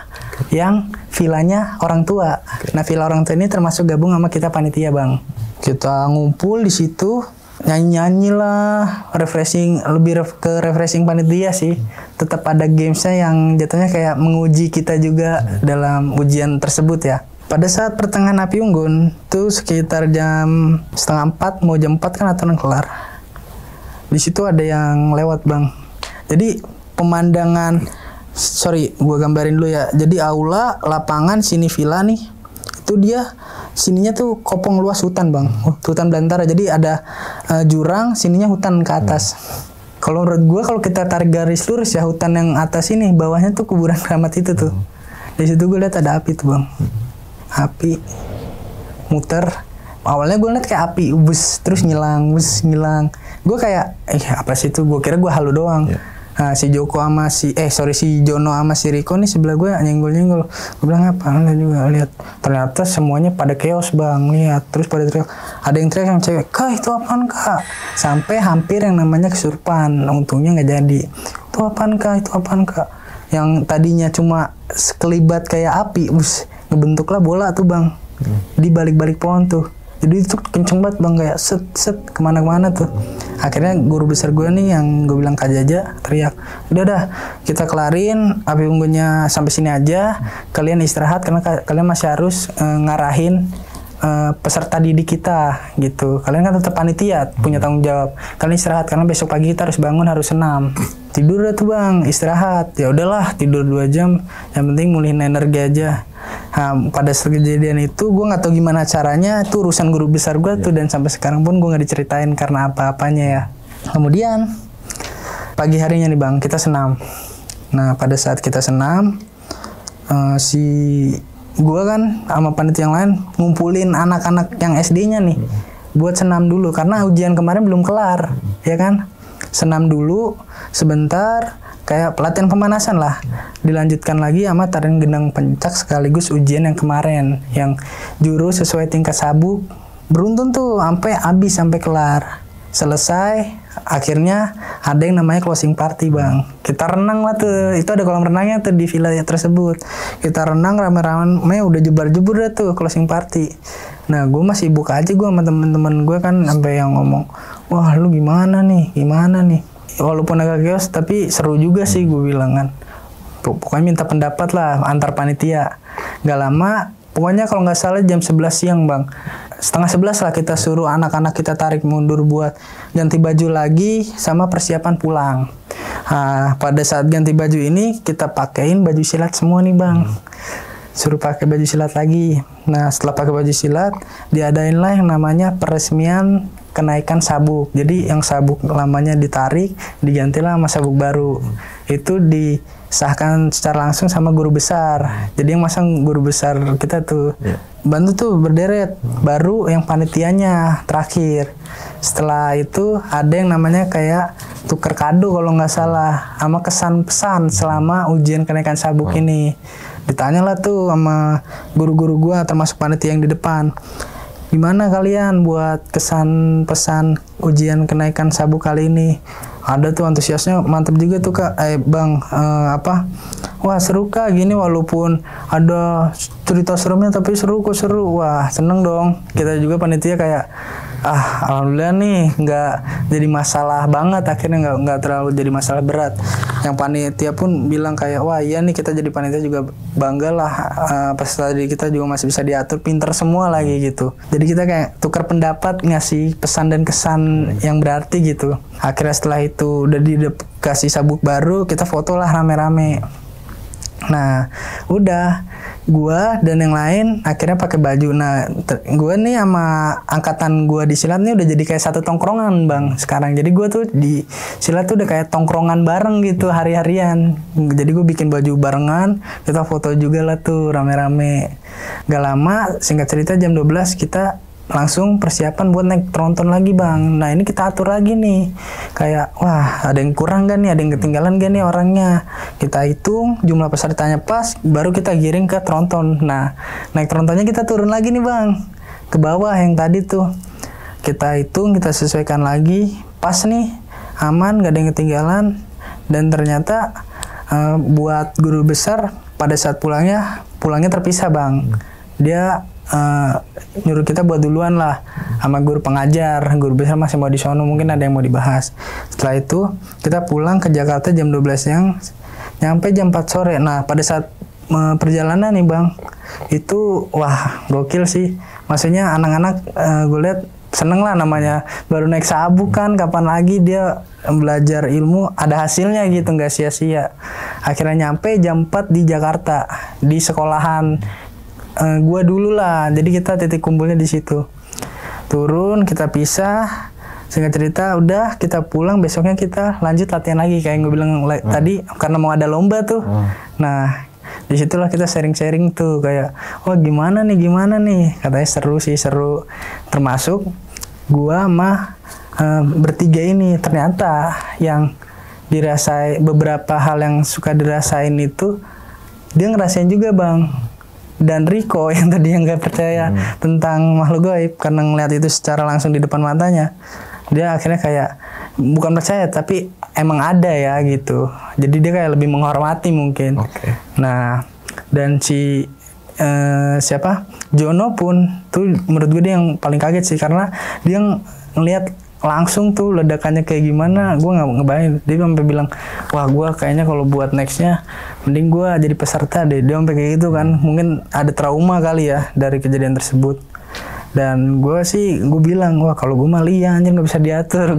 Speaker 1: yang villanya orang tua. Nah villa orang tua ini termasuk gabung sama kita panitia bang. Kita ngumpul di situ, nyanyi-nyanyi lah, refreshing, lebih ke refreshing panitia sih. Tetap ada gamesnya yang jatuhnya kayak menguji kita juga dalam ujian tersebut ya. Pada saat pertengahan api unggun tuh sekitar jam 3:30 mau jam 4 kan aturan kelar. Di situ ada yang lewat bang. Jadi pemandangan, gue gambarin dulu ya. Jadi aula, lapangan, sini villa nih. Itu dia sininya tuh kopong luas hutan bang, hutan belantara. Jadi ada jurang, sininya hutan ke atas. Kalau menurut gue kalau kita tarik garis lurus ya, hutan yang atas ini, bawahnya tuh kuburan keramat itu tuh. Di situ gue lihat ada api tuh bang, api muter. Awalnya gue lihat kayak api ubus, terus ngilang. Gue kayak apa sih itu? Gue kira gue halu doang. Nah, si Joko sama si Jono sama si Riko nih sebelah gue nyenggol-nyenggol. Gue bilang apa? Anda juga lihat. Ternyata semuanya pada chaos bang, lihat. Terus pada teriak. Ada yang teriak yang cewek, kak itu apaan kak? Sampai hampir yang namanya kesurupan. Untungnya nggak jadi. Itu apaan kak? Itu apaan kak? Yang tadinya cuma sekelibat kayak api, ngebentuklah bola tuh bang. Di balik-balik pohon tuh. Jadi itu kenceng banget bang, kayak set kemana-mana tuh. Akhirnya guru besar gue nih yang gue bilang Kak Jaja teriak, udah dah kita kelarin api unggunnya sampai sini aja, kalian istirahat karena kalian masih harus ngarahin peserta didik kita gitu. Kalian kan tetap panitia, punya tanggung jawab. Kalian istirahat karena besok pagi kita harus bangun, harus senam. Tidur dah tuh bang, istirahat. Ya udahlah tidur 2 jam, yang penting mulihin energi aja. Nah, pada kejadian itu gue nggak tahu gimana caranya, itu urusan guru besar gue tuh, dan sampai sekarang pun gue nggak diceritain karena apa-apanya ya. Kemudian pagi harinya nih bang, kita senam. Nah pada saat kita senam, si gue kan sama panitia yang lain ngumpulin anak-anak yang SD-nya nih buat senam dulu karena ujian kemarin belum kelar, ya kan? Senam dulu sebentar, kayak pelatihan pemanasan lah. Dilanjutkan lagi sama tarian gendang pencak sekaligus ujian yang kemarin, yang jurus sesuai tingkat sabuk beruntun tuh sampai habis, sampai kelar. Selesai, akhirnya ada yang namanya closing party bang. Kita renang lah tuh, itu ada kolam renangnya tuh di villa tersebut. Kita renang rame-rame, udah jebar-jebur dah tuh closing party. Nah gue masih buka aja gue sama temen-temen gue kan, sampai yang ngomong, wah lu gimana nih. Walaupun agak chaos tapi seru juga sih gue bilang kan. Pokoknya minta pendapat lah antar panitia. Gak lama, pokoknya kalau nggak salah jam 11 siang bang, setengah 11 lah kita suruh anak-anak kita tarik mundur buat ganti baju lagi sama persiapan pulang. Nah, pada saat ganti baju ini kita pakein baju silat semua nih bang. Suruh pakai baju silat lagi. Nah setelah pakai baju silat, diadain lah yang namanya peresmian kenaikan sabuk. Jadi yang sabuk lamanya ditarik, digantilah sama sabuk baru. Itu disahkan secara langsung sama guru besar. Jadi yang masang guru besar kita tuh. Bantu tuh berderet, baru yang panitianya terakhir. Setelah itu ada yang namanya kayak tuker kado kalau nggak salah, sama kesan pesan selama ujian kenaikan sabuk ini. Ditanyalah tuh sama guru-guru gua termasuk panitia yang di depan, gimana kalian buat kesan pesan ujian kenaikan sabuk kali ini? Ada tuh antusiasnya mantep juga tuh kak, bang, wah seru kak gini, walaupun ada cerita seremnya tapi seru. Wah seneng dong, kita juga panitia kayak alhamdulillah nih nggak jadi masalah banget, akhirnya nggak terlalu jadi masalah berat. Yang panitia pun bilang kayak, wah iya nih kita jadi panitia juga bangga lah, pas tadi kita juga masih bisa diatur, pinter semua lagi gitu. Jadi kita kayak tukar pendapat, ngasih pesan dan kesan yang berarti gitu. Akhirnya setelah itu udah dikasih sabuk baru, kita foto lah rame-rame. Nah udah, gua dan yang lain akhirnya pakai baju. Nah gua nih sama angkatan gua di silat nih udah jadi kayak satu tongkrongan bang sekarang. Jadi gua tuh di silat tuh udah kayak tongkrongan bareng gitu hari-harian. Jadi gua bikin baju barengan, kita foto juga lah tuh rame-rame. Gak lama, singkat cerita jam 12 kita langsung persiapan buat naik tronton lagi bang. Nah ini kita atur lagi nih, kayak wah ada yang kurang gak nih, ada yang ketinggalan gak nih orangnya. Kita hitung jumlah pesertanya pas, baru kita giring ke tronton. Nah naik trontonnya kita turun lagi nih bang, ke bawah yang tadi tuh. Kita hitung, kita sesuaikan lagi, pas nih, aman, gak ada yang ketinggalan. Dan ternyata buat guru besar pada saat pulangnya terpisah bang. Dia nyuruh kita buat duluan lah sama guru pengajar. Guru besar masih mau di sono, mungkin ada yang mau dibahas. Setelah itu kita pulang ke Jakarta jam 12 siang, nyampe jam 4 sore. Nah pada saat perjalanan nih bang, itu wah gokil sih. Maksudnya anak-anak gue lihat seneng lah, namanya baru naik sabuk kan, kapan lagi dia belajar ilmu ada hasilnya gitu, nggak sia-sia. Akhirnya nyampe jam 4 di Jakarta, di sekolahan gua dulu lah, jadi kita titik kumpulnya di situ. Turun, kita pisah, singkat cerita udah kita pulang, besoknya kita lanjut latihan lagi kayak gue bilang tadi, karena mau ada lomba tuh. Nah disitulah kita sharing-sharing tuh kayak, wah gimana nih, katanya seru sih, seru. Termasuk gua sama bertiga ini, ternyata yang dirasain, beberapa hal yang suka dirasain itu dia ngerasain juga bang. Dan Rico yang tadi yang gak percaya tentang makhluk gaib, karena ngeliat itu secara langsung di depan matanya, dia akhirnya kayak bukan percaya tapi emang ada ya gitu. Jadi dia kayak lebih menghormati mungkin. Nah dan si Jono pun tuh menurut gue dia yang paling kaget sih, karena dia ngeliat langsung tuh ledakannya kayak gimana. Gue nggak ngebayangin. Dia sampai bilang, wah gue kayaknya kalau buat nextnya mending gue jadi peserta deh. Dia sampai kayak gitu kan, mungkin ada trauma kali ya dari kejadian tersebut. Dan gue bilang, wah kalau gue mah liar anjir, nggak bisa diatur.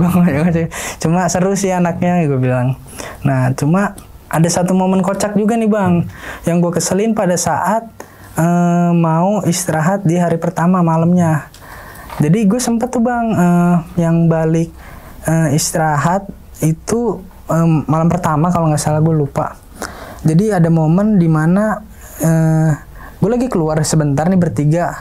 Speaker 1: Cuma seru sih anaknya, gue bilang. Nah cuma ada satu momen kocak juga nih bang, yang gue keselin pada saat mau istirahat di hari pertama malamnya. Jadi gue sempet tuh bang, yang balik istirahat itu malam pertama kalau nggak salah, gue lupa. Jadi ada momen dimana gue lagi keluar sebentar nih bertiga,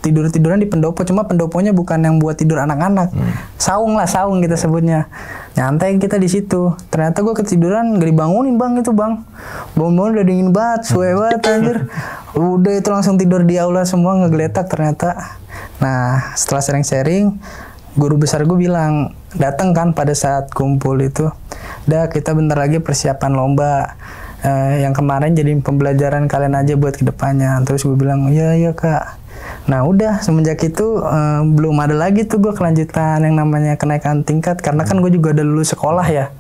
Speaker 1: tiduran di pendopo, cuma pendoponya bukan yang buat tidur anak-anak. Saung kita sebutnya. Nyantai kita di situ. Ternyata gue ketiduran, gak dibangunin bang itu bang. Bangun-bangun udah dingin banget, suwe banget anjir. Udah itu langsung tidur di aula semua, ngegeletak ternyata. Nah setelah sharing-sharing, guru besar gue bilang, datang kan pada saat kumpul itu. Udah kita bentar lagi persiapan lomba. Yang kemarin jadi pembelajaran kalian aja buat kedepannya. Terus gue bilang, iya kak. Nah udah semenjak itu belum ada lagi tuh gue kelanjutan yang namanya kenaikan tingkat. Karena kan gue juga udah lulus sekolah ya.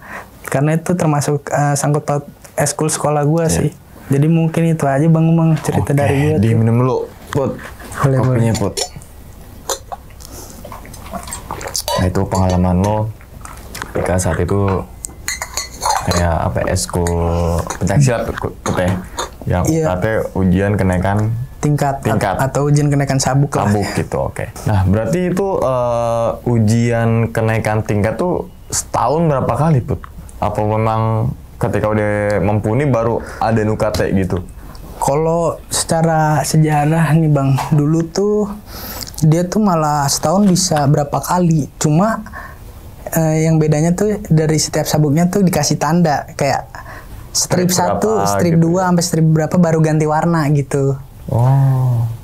Speaker 1: Karena itu termasuk sangkut paut eskul sekolah gue sih. Jadi mungkin itu aja bang Umang cerita dari gue.
Speaker 2: Diminum dulu, Put. Kopinya, Put. Nah itu pengalaman lo ketika saat itu kayak apa eskul pencaksilat Put ya, yang katanya ujian kenaikan tingkat
Speaker 1: atau ujian kenaikan sabuk
Speaker 2: gitu. Nah berarti itu ujian kenaikan tingkat tuh setahun berapa kali Put? Apa memang ketika udah mumpuni baru ada UKT gitu?
Speaker 1: Kalau secara sejarah nih bang, dulu tuh dia tuh malah setahun bisa berapa kali, cuma yang bedanya tuh dari setiap sabuknya tuh dikasih tanda kayak strip 1, strip gitu 2 sampai strip berapa baru ganti warna gitu.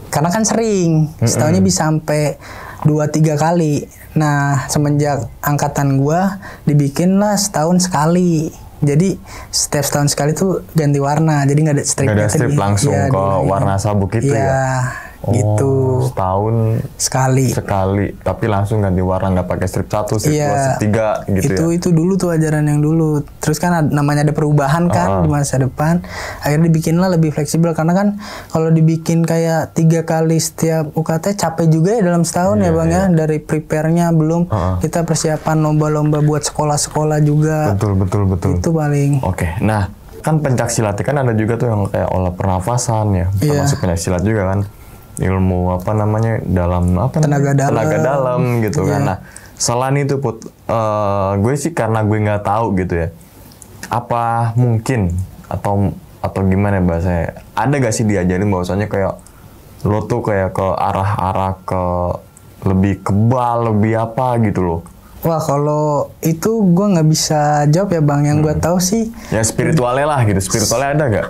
Speaker 1: Karena kan sering setahunnya bisa sampai 2-3 kali. Nah semenjak angkatan gua dibikin lah setahun sekali. Jadi setiap setahun sekali tuh ganti warna. Jadi nggak ada strip.
Speaker 2: Nggak ada strip langsung ke warna sabuk itu ya.
Speaker 1: Gitu.
Speaker 2: Setahun sekali, tapi langsung ganti warna, nggak pakai strip 1, strip 2, strip 3 gitu ya.
Speaker 1: Itu dulu tuh ajaran yang dulu. Terus kan namanya ada perubahan kan di masa depan. Akhirnya dibikinlah lebih fleksibel karena kan kalau dibikin kayak 3 kali setiap UKT capek juga ya dalam setahun ya bang ya. Dari prepare-nya belum kita persiapan lomba-lomba buat sekolah-sekolah juga.
Speaker 2: Betul.
Speaker 1: Itu paling.
Speaker 2: Nah kan pencaksilat kan ada juga tuh yang kayak olah pernafasan ya, termasuk pencaksilat juga kan. Ilmu apa namanya dalam
Speaker 1: tenaga
Speaker 2: dalam gitu kan. Nah selain itu Put, gue sih karena gue nggak tahu gitu ya, apa mungkin atau gimana bahasanya, ada gak sih diajarin bahwasanya kayak lo tuh kayak ke arah ke lebih kebal, lebih apa gitu loh?
Speaker 1: Wah kalau itu gue nggak bisa jawab ya bang. Yang gue tahu sih
Speaker 2: ya spiritualnya lah gitu. Spiritualnya ada gak?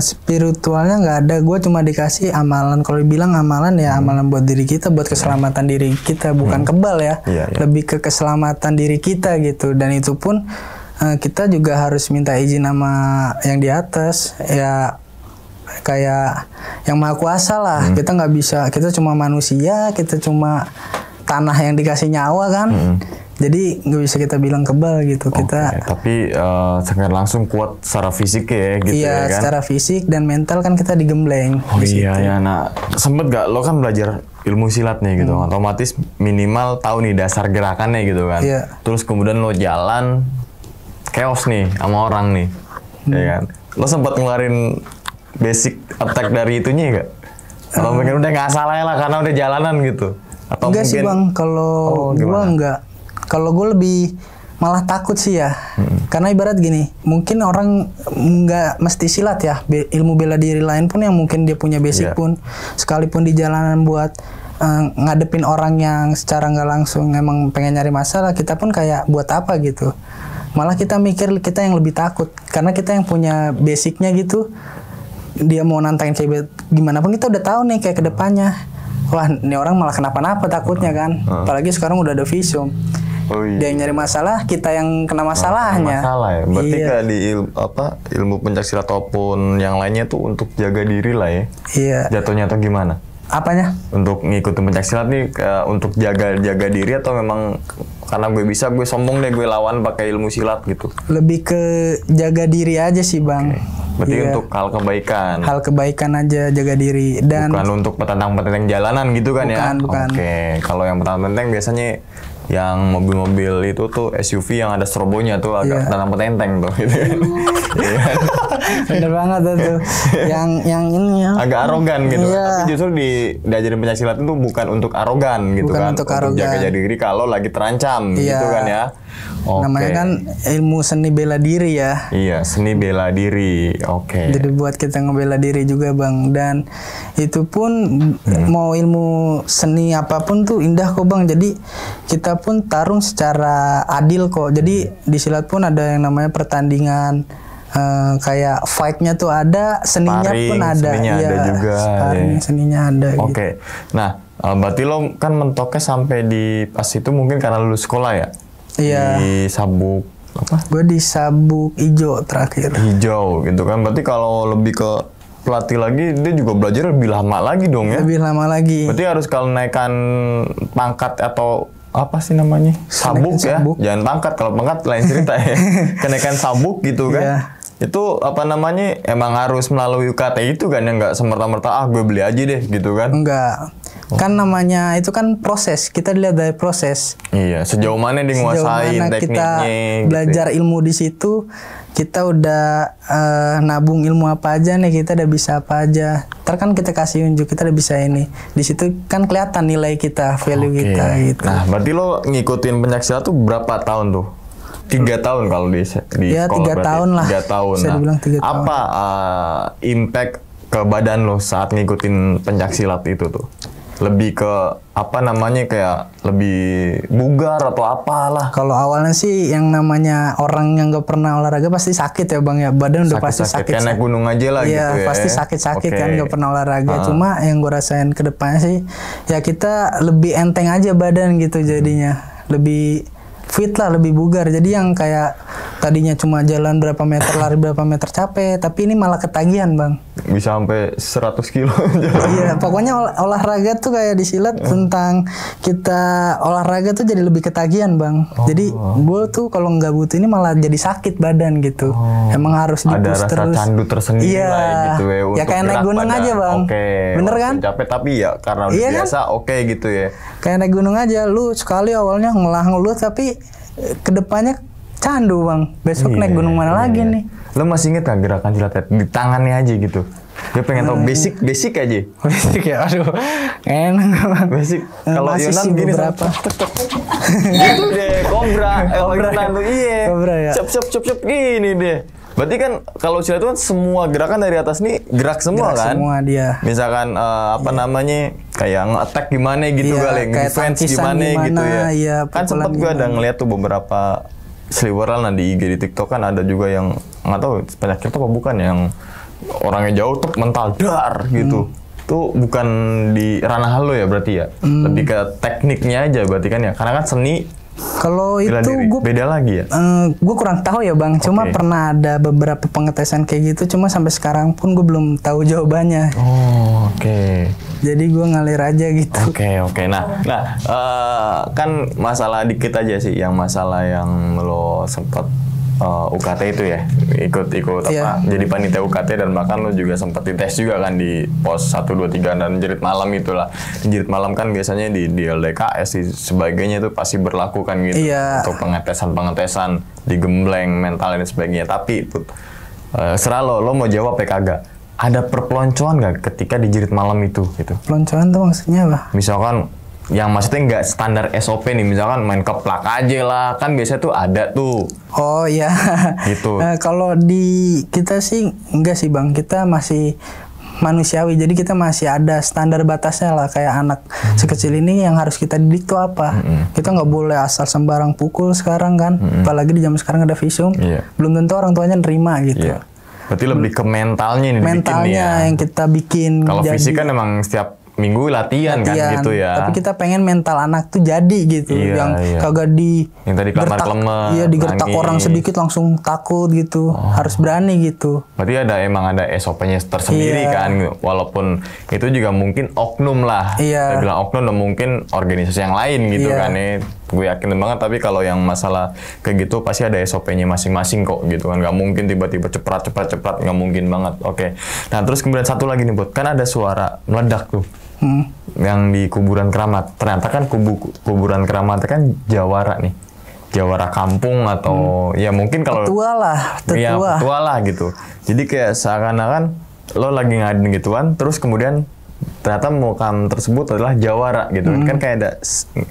Speaker 1: Spiritualnya nggak ada, gue cuma dikasih amalan. Kalau dibilang amalan ya amalan buat diri kita, buat keselamatan diri kita, bukan kebal ya. Lebih ke keselamatan diri kita gitu. Dan itu pun kita juga harus minta izin sama yang di atas ya, kayak yang maha kuasa lah. Kita nggak bisa, kita cuma manusia, kita cuma tanah yang dikasih nyawa kan. Jadi nggak bisa kita bilang kebal gitu.
Speaker 2: Tapi sangat langsung kuat secara fisik ya gitu ya kan?
Speaker 1: Secara fisik dan mental kan kita digembleng.
Speaker 2: Ya. Nah sempet gak lo kan belajar ilmu silat nih gitu, otomatis minimal tahu nih dasar gerakannya gitu kan. Terus kemudian lo jalan chaos nih sama orang nih, ya kan? Lo sempet ngeluarin basic attack dari itunya gak? Kalau mungkin udah nggak salah lah karena udah jalanan gitu. Atau
Speaker 1: enggak
Speaker 2: mungkin
Speaker 1: sih bang, kalau gue enggak. Kalau gue lebih malah takut sih ya. Karena ibarat gini, mungkin orang nggak mesti silat ya, ilmu bela diri lain pun yang mungkin dia punya basic pun, sekalipun di jalanan buat ngadepin orang yang secara nggak langsung emang pengen nyari masalah, kita pun kayak buat apa gitu. Malah kita mikir kita yang lebih takut, karena kita yang punya basicnya gitu. Dia mau nantangin kayak gimana pun kita udah tahu nih kayak kedepannya. Wah, ini orang malah kenapa-napa takutnya kan. Apalagi sekarang udah ada visum. Dia yang nyari masalah, kita yang kena masalahnya.
Speaker 2: Masalah ya. Berarti kayak di ilmu pencaksilat ataupun yang lainnya tuh untuk jaga diri lah ya. Jatuhnya atau gimana?
Speaker 1: Apanya?
Speaker 2: Untuk ngikutin pencaksilat nih untuk jaga diri atau memang karena gue bisa, gue sombong deh, gue lawan pakai ilmu silat gitu?
Speaker 1: Lebih ke jaga diri aja sih bang.
Speaker 2: Berarti untuk hal kebaikan.
Speaker 1: Hal kebaikan aja, jaga diri. Dan
Speaker 2: bukan untuk petantang-petantang jalanan gitu kan ya?
Speaker 1: Bukan.
Speaker 2: Kalau yang petantang biasanya yang mobil-mobil itu tuh SUV yang ada strobonya tuh agak petantang-petenteng tuh gitu.
Speaker 1: Bener banget tuh. Yang ini ya.
Speaker 2: Agak arogan gitu.
Speaker 1: Iya.
Speaker 2: Tapi justru diajarin pencaksilat itu bukan untuk arogan gitu
Speaker 1: Bukan
Speaker 2: kan.
Speaker 1: untuk arogan.
Speaker 2: jaga diri kalau lagi terancam
Speaker 1: Iya.
Speaker 2: gitu kan ya. Oke.
Speaker 1: Namanya kan ilmu seni bela diri ya.
Speaker 2: Iya, seni bela diri. Oke.
Speaker 1: Jadi buat kita ngebela diri juga Bang. Dan itu pun mau ilmu seni apapun tuh indah kok Bang. Jadi kita pun tarung secara adil kok. Jadi di silat pun ada yang namanya pertandingan. Kayak fight-nya tuh ada, seninya
Speaker 2: Sparring,
Speaker 1: pun ada.
Speaker 2: seninya
Speaker 1: iya,
Speaker 2: ada juga,
Speaker 1: sparring,
Speaker 2: ya.
Speaker 1: seninya ada.
Speaker 2: Oke.
Speaker 1: Gitu.
Speaker 2: Nah, berarti lo kan mentoknya sampai di pas itu mungkin karena lulus sekolah ya?
Speaker 1: Iya.
Speaker 2: Di sabuk apa?
Speaker 1: Gue di sabuk ijo terakhir.
Speaker 2: Hijau gitu kan. Berarti kalau lebih ke pelatih lagi dia juga belajar lebih lama lagi dong ya.
Speaker 1: Lebih lama lagi.
Speaker 2: Berarti harus kalau naikkan pangkat atau apa sih namanya? Sabuk ya.
Speaker 1: sabuk.
Speaker 2: Jangan pangkat, kalau pangkat lain cerita ya. Kenaikan sabuk gitu kan.
Speaker 1: Iya.
Speaker 2: Itu apa namanya? Emang harus melalui UKT itu kan yang nggak semerta-merta gue beli aja deh gitu kan.
Speaker 1: Enggak. Kan namanya itu kan proses. Kita dilihat dari proses.
Speaker 2: Iya, sejauh mana dia
Speaker 1: Sejauh
Speaker 2: nguasain
Speaker 1: mana
Speaker 2: tekniknya
Speaker 1: kita
Speaker 2: gitu.
Speaker 1: belajar ilmu di situ, kita udah nabung ilmu apa aja nih, kita udah bisa apa aja. Ntar kan kita kasih unjuk, kita udah bisa ini. Di situ kan kelihatan nilai kita, value
Speaker 2: Oke.
Speaker 1: kita gitu.
Speaker 2: Nah, berarti lo ngikutin pencaksilat tuh berapa tahun tuh? 3 tahun kalau di
Speaker 1: Ya,
Speaker 2: sekolah
Speaker 1: 3
Speaker 2: berarti.
Speaker 1: tahun lah.
Speaker 2: 3 tahun.
Speaker 1: Bisa dibilang 3 tahun.
Speaker 2: Apa impact ke badan lo saat ngikutin pencaksilat itu tuh? Lebih ke apa namanya, kayak lebih bugar atau apalah?
Speaker 1: Kalau awalnya sih yang namanya orang yang gak pernah olahraga pasti sakit ya Bang ya. Badan udah pasti sakit.
Speaker 2: Kayak naik gunung aja lah
Speaker 1: Iya,
Speaker 2: gitu ya.
Speaker 1: pasti sakit-sakit
Speaker 2: Oke.
Speaker 1: kan, gak pernah olahraga. Cuma yang gue rasain ke depannya sih, ya kita lebih enteng aja badan gitu jadinya. Lebih fit lah, lebih bugar. Jadi yang kayak tadinya cuma jalan berapa meter, lari berapa meter capek, tapi ini malah ketagihan Bang.
Speaker 2: Bisa sampai 100 kilo.
Speaker 1: Iya, pokoknya olahraga tuh kayak di silat tentang kita olahraga tuh jadi lebih ketagihan Bang. Jadi gue tuh kalau nggak butuh ini malah jadi sakit badan gitu. Emang harus
Speaker 2: Ada
Speaker 1: di-push
Speaker 2: rasa
Speaker 1: terus.
Speaker 2: candu tersendiri
Speaker 1: Iya.
Speaker 2: lah gitu ya.
Speaker 1: Ya
Speaker 2: untuk
Speaker 1: kayak naik
Speaker 2: gerak
Speaker 1: gunung
Speaker 2: badan.
Speaker 1: aja Bang.
Speaker 2: Oke.
Speaker 1: Bener kan?
Speaker 2: Walaupun capek tapi ya karena udah
Speaker 1: Iya kan?
Speaker 2: biasa oke gitu ya.
Speaker 1: Kayak naik gunung aja, lu sekali awalnya ngeluh tapi kedepannya candu Bang. Besok naik gunung mana lagi nih?
Speaker 2: Lo masih inget gak gerakan silatnya? Di tangannya aja gitu. Gue pengen tahu basic aja.
Speaker 1: Basic ya, aduh, enak Bang.
Speaker 2: Basic. Kalau
Speaker 1: Masih
Speaker 2: Yonan
Speaker 1: sih
Speaker 2: gini
Speaker 1: beberapa.
Speaker 2: gitu deh, kobra. Kalau
Speaker 1: Kobra
Speaker 2: Yonan
Speaker 1: ya?
Speaker 2: tuh iya.
Speaker 1: Kobra ya?
Speaker 2: Cep gini deh. Berarti kan kalau silat itu kan semua gerakan dari atas nih gerak semua
Speaker 1: Gerak
Speaker 2: kan?
Speaker 1: semua dia.
Speaker 2: Misalkan apa namanya, kayak nge-attack gimana gitu
Speaker 1: Iya,
Speaker 2: kali,
Speaker 1: kayak
Speaker 2: defense
Speaker 1: tangkisan
Speaker 2: gimana gitu ya.
Speaker 1: iya,
Speaker 2: Kan sempat gue
Speaker 1: pukulan
Speaker 2: ada ngeliat tuh beberapa sliweran lah di IG, di TikTok kan ada juga yang nggak tahu penyakit itu apa bukan, yang orangnya jauh tuh mental dar gitu. Tuh bukan di ranah lo ya berarti ya. Lebih ke tekniknya aja berarti kan ya. Karena kan seni
Speaker 1: Kalau itu
Speaker 2: bela diri
Speaker 1: gue
Speaker 2: beda lagi ya.
Speaker 1: gue kurang tahu ya Bang. Cuma
Speaker 2: Oke.
Speaker 1: pernah ada beberapa pengetesan kayak gitu. Cuma sampai sekarang pun gue belum tahu jawabannya.
Speaker 2: Oh, oke.
Speaker 1: Jadi gue ngalir aja gitu.
Speaker 2: Oke. Nah, kan masalah dikit aja sih, yang masalah yang lo sempat UKT itu ya, ikut
Speaker 1: Iya.
Speaker 2: apa? Jadi panitia UKT, dan bahkan lo juga sempat dites juga kan di pos 1, 2, 3 dan jerit malam itulah. Jerit malam kan biasanya di LDKS di sebagainya itu pasti berlaku kan gitu,
Speaker 1: Iya.
Speaker 2: untuk pengetesan digembleng mental dan sebagainya. Tapi itu serah lo mau jawab ya kagak. Ada perpeloncoan nggak ketika di jerit malam itu gitu?
Speaker 1: Peloncoan tuh maksudnya apa?
Speaker 2: Misalkan yang maksudnya nggak standar SOP nih, misalkan main keplak aja lah, kan biasanya tuh ada tuh.
Speaker 1: Oh iya.
Speaker 2: Gitu.
Speaker 1: Kalau di kita sih enggak sih Bang. Kita masih manusiawi. Jadi kita masih ada standar batasnya lah. Kayak anak sekecil ini yang harus kita didik tuh apa. Kita nggak boleh asal sembarang pukul sekarang kan. Apalagi di zaman sekarang ada visum.
Speaker 2: Iya.
Speaker 1: Belum tentu orang tuanya nerima gitu.
Speaker 2: Iya. Berarti lebih ke mentalnya nih dibikin nih ya.
Speaker 1: Mentalnya yang kita bikin.
Speaker 2: Kalau
Speaker 1: jadi
Speaker 2: fisik kan emang setiap minggu latihan kan gitu ya.
Speaker 1: Tapi kita pengen mental anak tuh jadi gitu.
Speaker 2: Iya,
Speaker 1: yang
Speaker 2: iya.
Speaker 1: kagak di
Speaker 2: Yang tadi kelemar-kelemar,
Speaker 1: Iya, digertak
Speaker 2: nangis.
Speaker 1: orang sedikit langsung takut gitu. Harus berani gitu.
Speaker 2: Berarti emang ada SOP-nya tersendiri
Speaker 1: Iya.
Speaker 2: kan, walaupun itu juga mungkin oknum lah.
Speaker 1: Iya.
Speaker 2: Saya bilang oknum dan mungkin organisasi yang lain gitu
Speaker 1: Iya.
Speaker 2: kan ya. Gue yakin banget, tapi kalau yang masalah kayak gitu pasti ada SOP-nya masing-masing kok gitu kan. Nggak mungkin tiba-tiba cepat, nggak mungkin banget. Oke. Nah terus kemudian satu lagi nih Bot, kan ada suara meledak tuh. Yang di kuburan keramat. Ternyata kan kuburan keramat kan jawara nih. jawara kampung atau ya mungkin kalau
Speaker 1: Tetua lah,
Speaker 2: ya
Speaker 1: tetua.
Speaker 2: petua lah gitu. Jadi kayak seakan-akan lo lagi ngadain gituan, terus kemudian ternyata mukam tersebut adalah jawara gitu kan kayak ada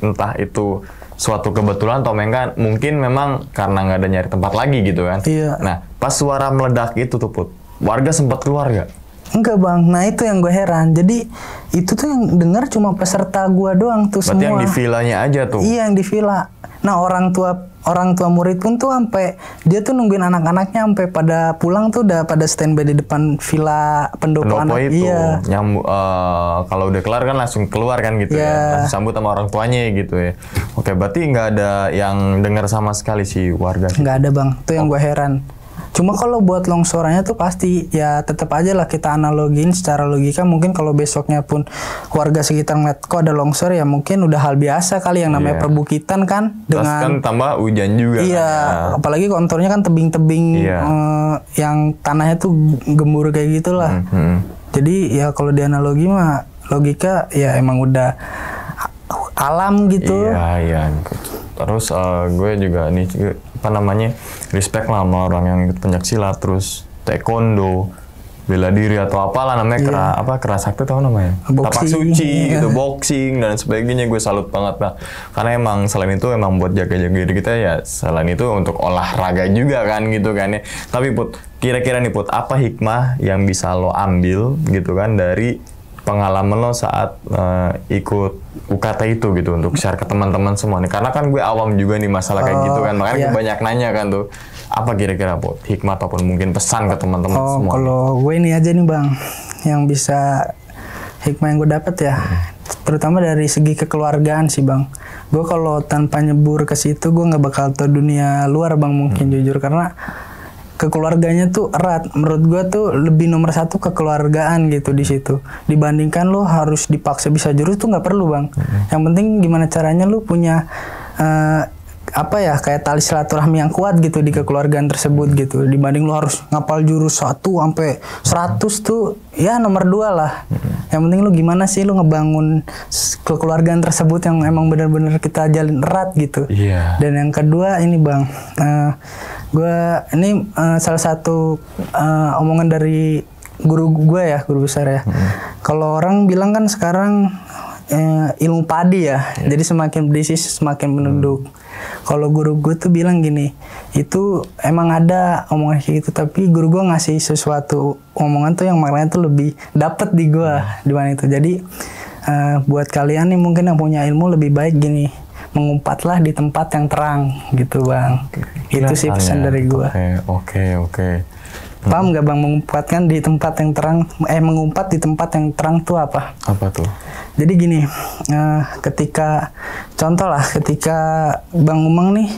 Speaker 2: entah itu suatu kebetulan atau mungkin memang karena nggak ada nyari tempat lagi gitu kan.
Speaker 1: Iya.
Speaker 2: Nah pas suara meledak itu tuh Put, warga sempat keluar gak?
Speaker 1: Enggak bang, nah itu yang gue heran. Jadi itu tuh yang dengar cuma peserta gue doang tuh.
Speaker 2: Berarti
Speaker 1: semua.
Speaker 2: yang di villanya aja tuh.
Speaker 1: Iya, yang di villa. Nah orang tua murid pun tuh sampai dia tuh nungguin anak-anaknya sampai pada pulang tuh udah pada standby di depan villa pendopo anak.
Speaker 2: Itu
Speaker 1: Iya.
Speaker 2: kalau udah kelar kan langsung keluar kan gitu
Speaker 1: Iya.
Speaker 2: ya, langsung sambut sama orang tuanya gitu ya. Oke, berarti nggak ada yang dengar sama sekali si warga.
Speaker 1: Nggak ada bang, itu yang gue heran. Cuma kalau buat longsorannya tuh pasti ya tetap aja lah kita analogin secara logika. Mungkin kalau besoknya pun warga sekitar ngeliat kok ada longsor ya mungkin udah hal biasa kali yang namanya perbukitan kan.
Speaker 2: Terus kan tambah hujan juga.
Speaker 1: Iya,
Speaker 2: kan?
Speaker 1: apalagi konturnya kan tebing-tebing yang tanahnya tuh gembur kayak gitulah. Jadi ya kalau dianalogi mah logika ya emang udah alam gitu.
Speaker 2: Iya. Terus gue juga nih apa namanya respect lah sama orang yang ikut pencaksilat, terus taekwondo, bela diri atau apalah namanya keras sakti tau namanya, tapak suci gitu, boxing dan sebagainya. Gue salut banget lah karena emang selain itu emang buat jaga-jaga diri kita ya, selain itu untuk olahraga juga kan gitu kan ya. Tapi Put, kira-kira nih Put, apa hikmah yang bisa lo ambil gitu kan dari pengalaman lo saat ikut UKT itu gitu untuk share ke teman-teman semua nih, karena kan gue awam juga nih masalah kayak gitu kan, makanya gue banyak nanya kan tuh, apa kira-kira Put hikmah ataupun mungkin pesan ke teman-teman semua?
Speaker 1: Kalau gue ini aja nih bang, yang bisa hikmah yang gue dapet ya, terutama dari segi kekeluargaan sih bang. Gue kalau tanpa nyebur ke situ gue nggak bakal tahu dunia luar bang, mungkin jujur, karena kekeluarganya tuh erat. Menurut gue tuh lebih nomor satu kekeluargaan gitu di situ. Dibandingkan lo harus dipaksa bisa jurus tuh nggak perlu bang. Yang penting gimana caranya lo punya kayak tali silaturahmi yang kuat gitu di kekeluargaan tersebut gitu. Dibanding lo harus ngapal jurus 1 sampai 100 tuh ya nomor 2 lah. Yang penting lo gimana sih lo ngebangun kekeluargaan tersebut yang emang benar-benar kita jalin erat gitu.
Speaker 2: Iya.
Speaker 1: Dan yang kedua ini bang, gue ini salah satu omongan dari guru gue ya, guru besar ya. Kalau orang bilang kan sekarang ilmu padi ya, jadi semakin berisi semakin menunduk. Kalau guru gue tuh bilang gini, itu emang ada omongan kayak gitu, tapi guru gue ngasih sesuatu omongan tuh yang maknanya tuh lebih dapet di gue dibanding itu. Jadi buat kalian nih mungkin yang punya ilmu lebih baik gini, mengumpatlah di tempat yang terang gitu bang. Itu sih pesan dari gue.
Speaker 2: Oke.
Speaker 1: Paham nggak bang, mengumpatkan di tempat yang terang, mengumpat di tempat yang terang tuh apa?
Speaker 2: Apa tuh?
Speaker 1: Jadi gini, ketika Bang Umang nih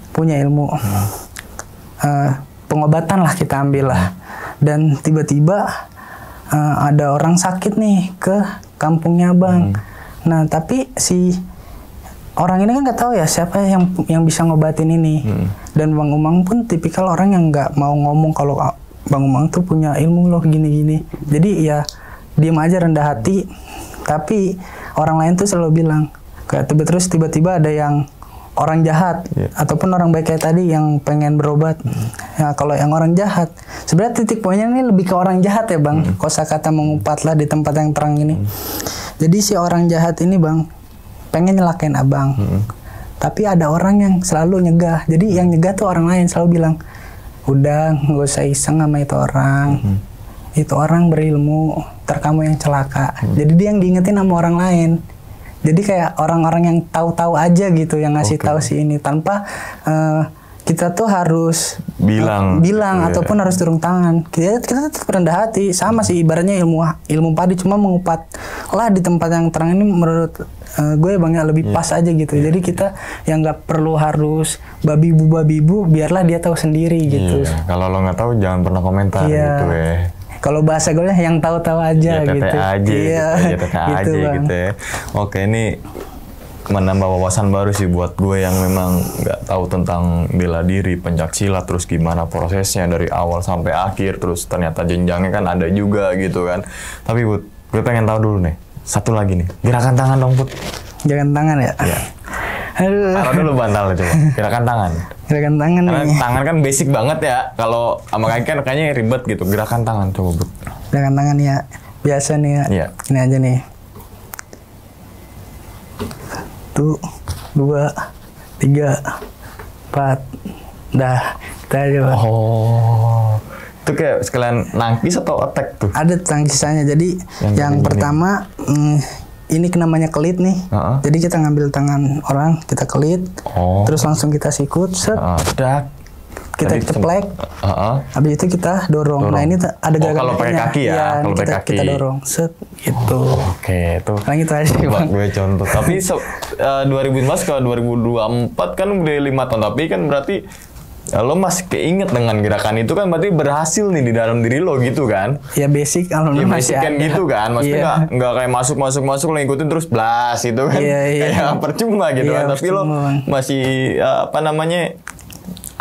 Speaker 1: punya ilmu, pengobatan lah kita ambil lah, dan tiba-tiba ada orang sakit nih ke kampungnya Bang. Nah tapi si orang ini kan nggak tahu ya siapa yang bisa ngobatin ini. Dan Bang Umang pun tipikal orang yang nggak mau ngomong kalau Bang Umang tuh punya ilmu loh gini-gini. Jadi ya diam aja, rendah hati. Tapi orang lain tuh selalu bilang, terus tiba-tiba ada yang orang jahat ataupun orang baik kayak tadi yang pengen berobat. Ya kalau yang orang jahat, sebenarnya titik poinnya ini lebih ke orang jahat ya Bang. Kosakata mengumpatlah di tempat yang terang ini. Jadi si orang jahat ini Bang pengen nyelakain abang, tapi ada orang yang selalu nyegah. Jadi yang nyegah tuh orang lain, selalu bilang, udah nggak usah iseng sama itu orang. Itu orang berilmu, ntar kamu yang celaka. Jadi dia yang diingetin sama orang lain. Jadi kayak orang-orang yang tahu-tahu aja gitu yang ngasih tahu si ini, tanpa kita tuh harus bilang ataupun harus turun tangan. Kita tetap rendah hati, sama sih ibaratnya ilmu padi, cuma mengupat lah di tempat yang terang ini menurut gue Bang ya lebih pas aja gitu. Jadi kita yang nggak perlu harus babi-bu, biarlah dia tahu sendiri gitu.
Speaker 2: Kalau lo nggak tahu jangan pernah komentar gitu ya.
Speaker 1: Kalau bahasa gue yang tahu-tahu aja gitu.
Speaker 2: Gitu ya. Oke, ini menambah wawasan baru sih buat gue yang memang nggak tahu tentang bela diri, pencaksilat, terus gimana prosesnya dari awal sampai akhir, terus ternyata jenjangnya kan ada juga gitu kan. Tapi Bud, gue pengen tahu dulu nih, satu lagi nih, gerakan tangan dong Bud.
Speaker 1: Gerakan tangan ya?
Speaker 2: Iya.
Speaker 1: Aduh.
Speaker 2: Taruh dulu bantalnya coba. Gerakan tangan.
Speaker 1: Gerakan tangan
Speaker 2: Karena
Speaker 1: nih.
Speaker 2: tangan kan basic banget ya. Kalau sama kaki kan kayaknya ribet gitu. Gerakan tangan coba, Bud.
Speaker 1: Gerakan tangan ya. Biasa nih ya.
Speaker 2: Iya.
Speaker 1: Ini aja nih. 1, 2, 3, 4. Dah, kita aja Pak.
Speaker 2: Oh. Itu kayak sekalian nangkis atau attack tuh?
Speaker 1: Ada tangkisannya. Jadi yang pertama ini namanya kelit nih. Jadi kita ngambil tangan orang, kita kelit, terus langsung kita sikut, set, kita ceplek, habis itu kita dorong. Nah ini ada gerakan
Speaker 2: kalau pakai kaki ya, kalau pakai kaki
Speaker 1: kita dorong, set, gitu.
Speaker 2: Oke, itu.
Speaker 1: Nah itu aja
Speaker 2: Coba
Speaker 1: Bang.
Speaker 2: gue contoh. Tapi 2015 ke 2024 kan udah 5 tahun, tapi kan berarti lo masih keinget dengan gerakan itu kan berarti berhasil nih di dalam diri lo gitu kan?
Speaker 1: Ya basic kalau
Speaker 2: Ya
Speaker 1: masih
Speaker 2: basic kan
Speaker 1: ada.
Speaker 2: gitu kan, maksudnya nggak kayak masuk lo ngikutin terus blast itu kan, kayak percuma gitu kan. Tapi lo masih apa namanya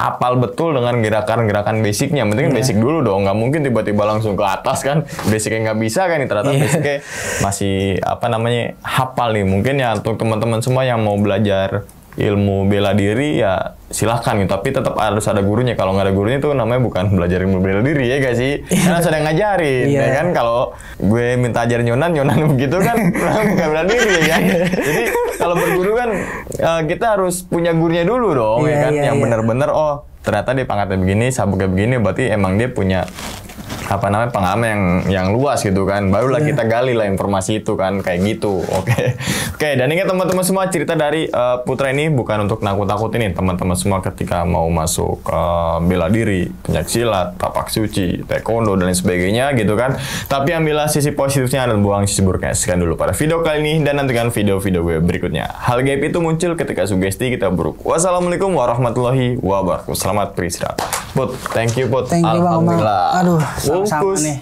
Speaker 2: apal betul dengan gerakan-gerakan basicnya. Penting basic dulu dong, nggak mungkin tiba-tiba langsung ke atas kan. Basicnya nggak bisa kan, ternyata basicnya masih apa namanya hafal nih. Mungkin ya untuk teman-teman semua yang mau belajar ilmu bela diri ya silahkan gitu, tapi tetap harus ada gurunya. Kalau nggak ada gurunya itu namanya bukan belajar ilmu bela diri ya gak sih? Karena sudah ngajarin ya kan. Kalau gue minta ajarin Yonan begitu kan nggak bela diri ya kan. Jadi kalau berguru kan kita harus punya gurunya dulu dong ya kan, yang benar-benar oh ternyata dia pangkatnya begini, sabuknya begini, berarti emang dia punya apa namanya pengalaman yang luas gitu kan, barulah kita gali lah informasi itu kan, kayak gitu. Oke, dan ingat teman-teman semua, cerita dari Putra ini bukan untuk nakut-nakutin teman-teman semua ketika mau masuk bela diri, pencaksilat, tapak suci, taekwondo dan lain sebagainya gitu kan, tapi ambillah sisi positifnya dan buang sisi buruknya. Sekian dulu pada video kali ini dan nantikan video-video gue berikutnya. Hal gaib itu muncul ketika sugesti kita buruk. Wassalamualaikum warahmatullahi wabarakatuh. Selamat beristirahat. Put, thank you Put.
Speaker 1: Thank you Bang.
Speaker 2: Alhamdulillah.
Speaker 1: Aduh, sama-sama
Speaker 2: Fokus.
Speaker 1: nih.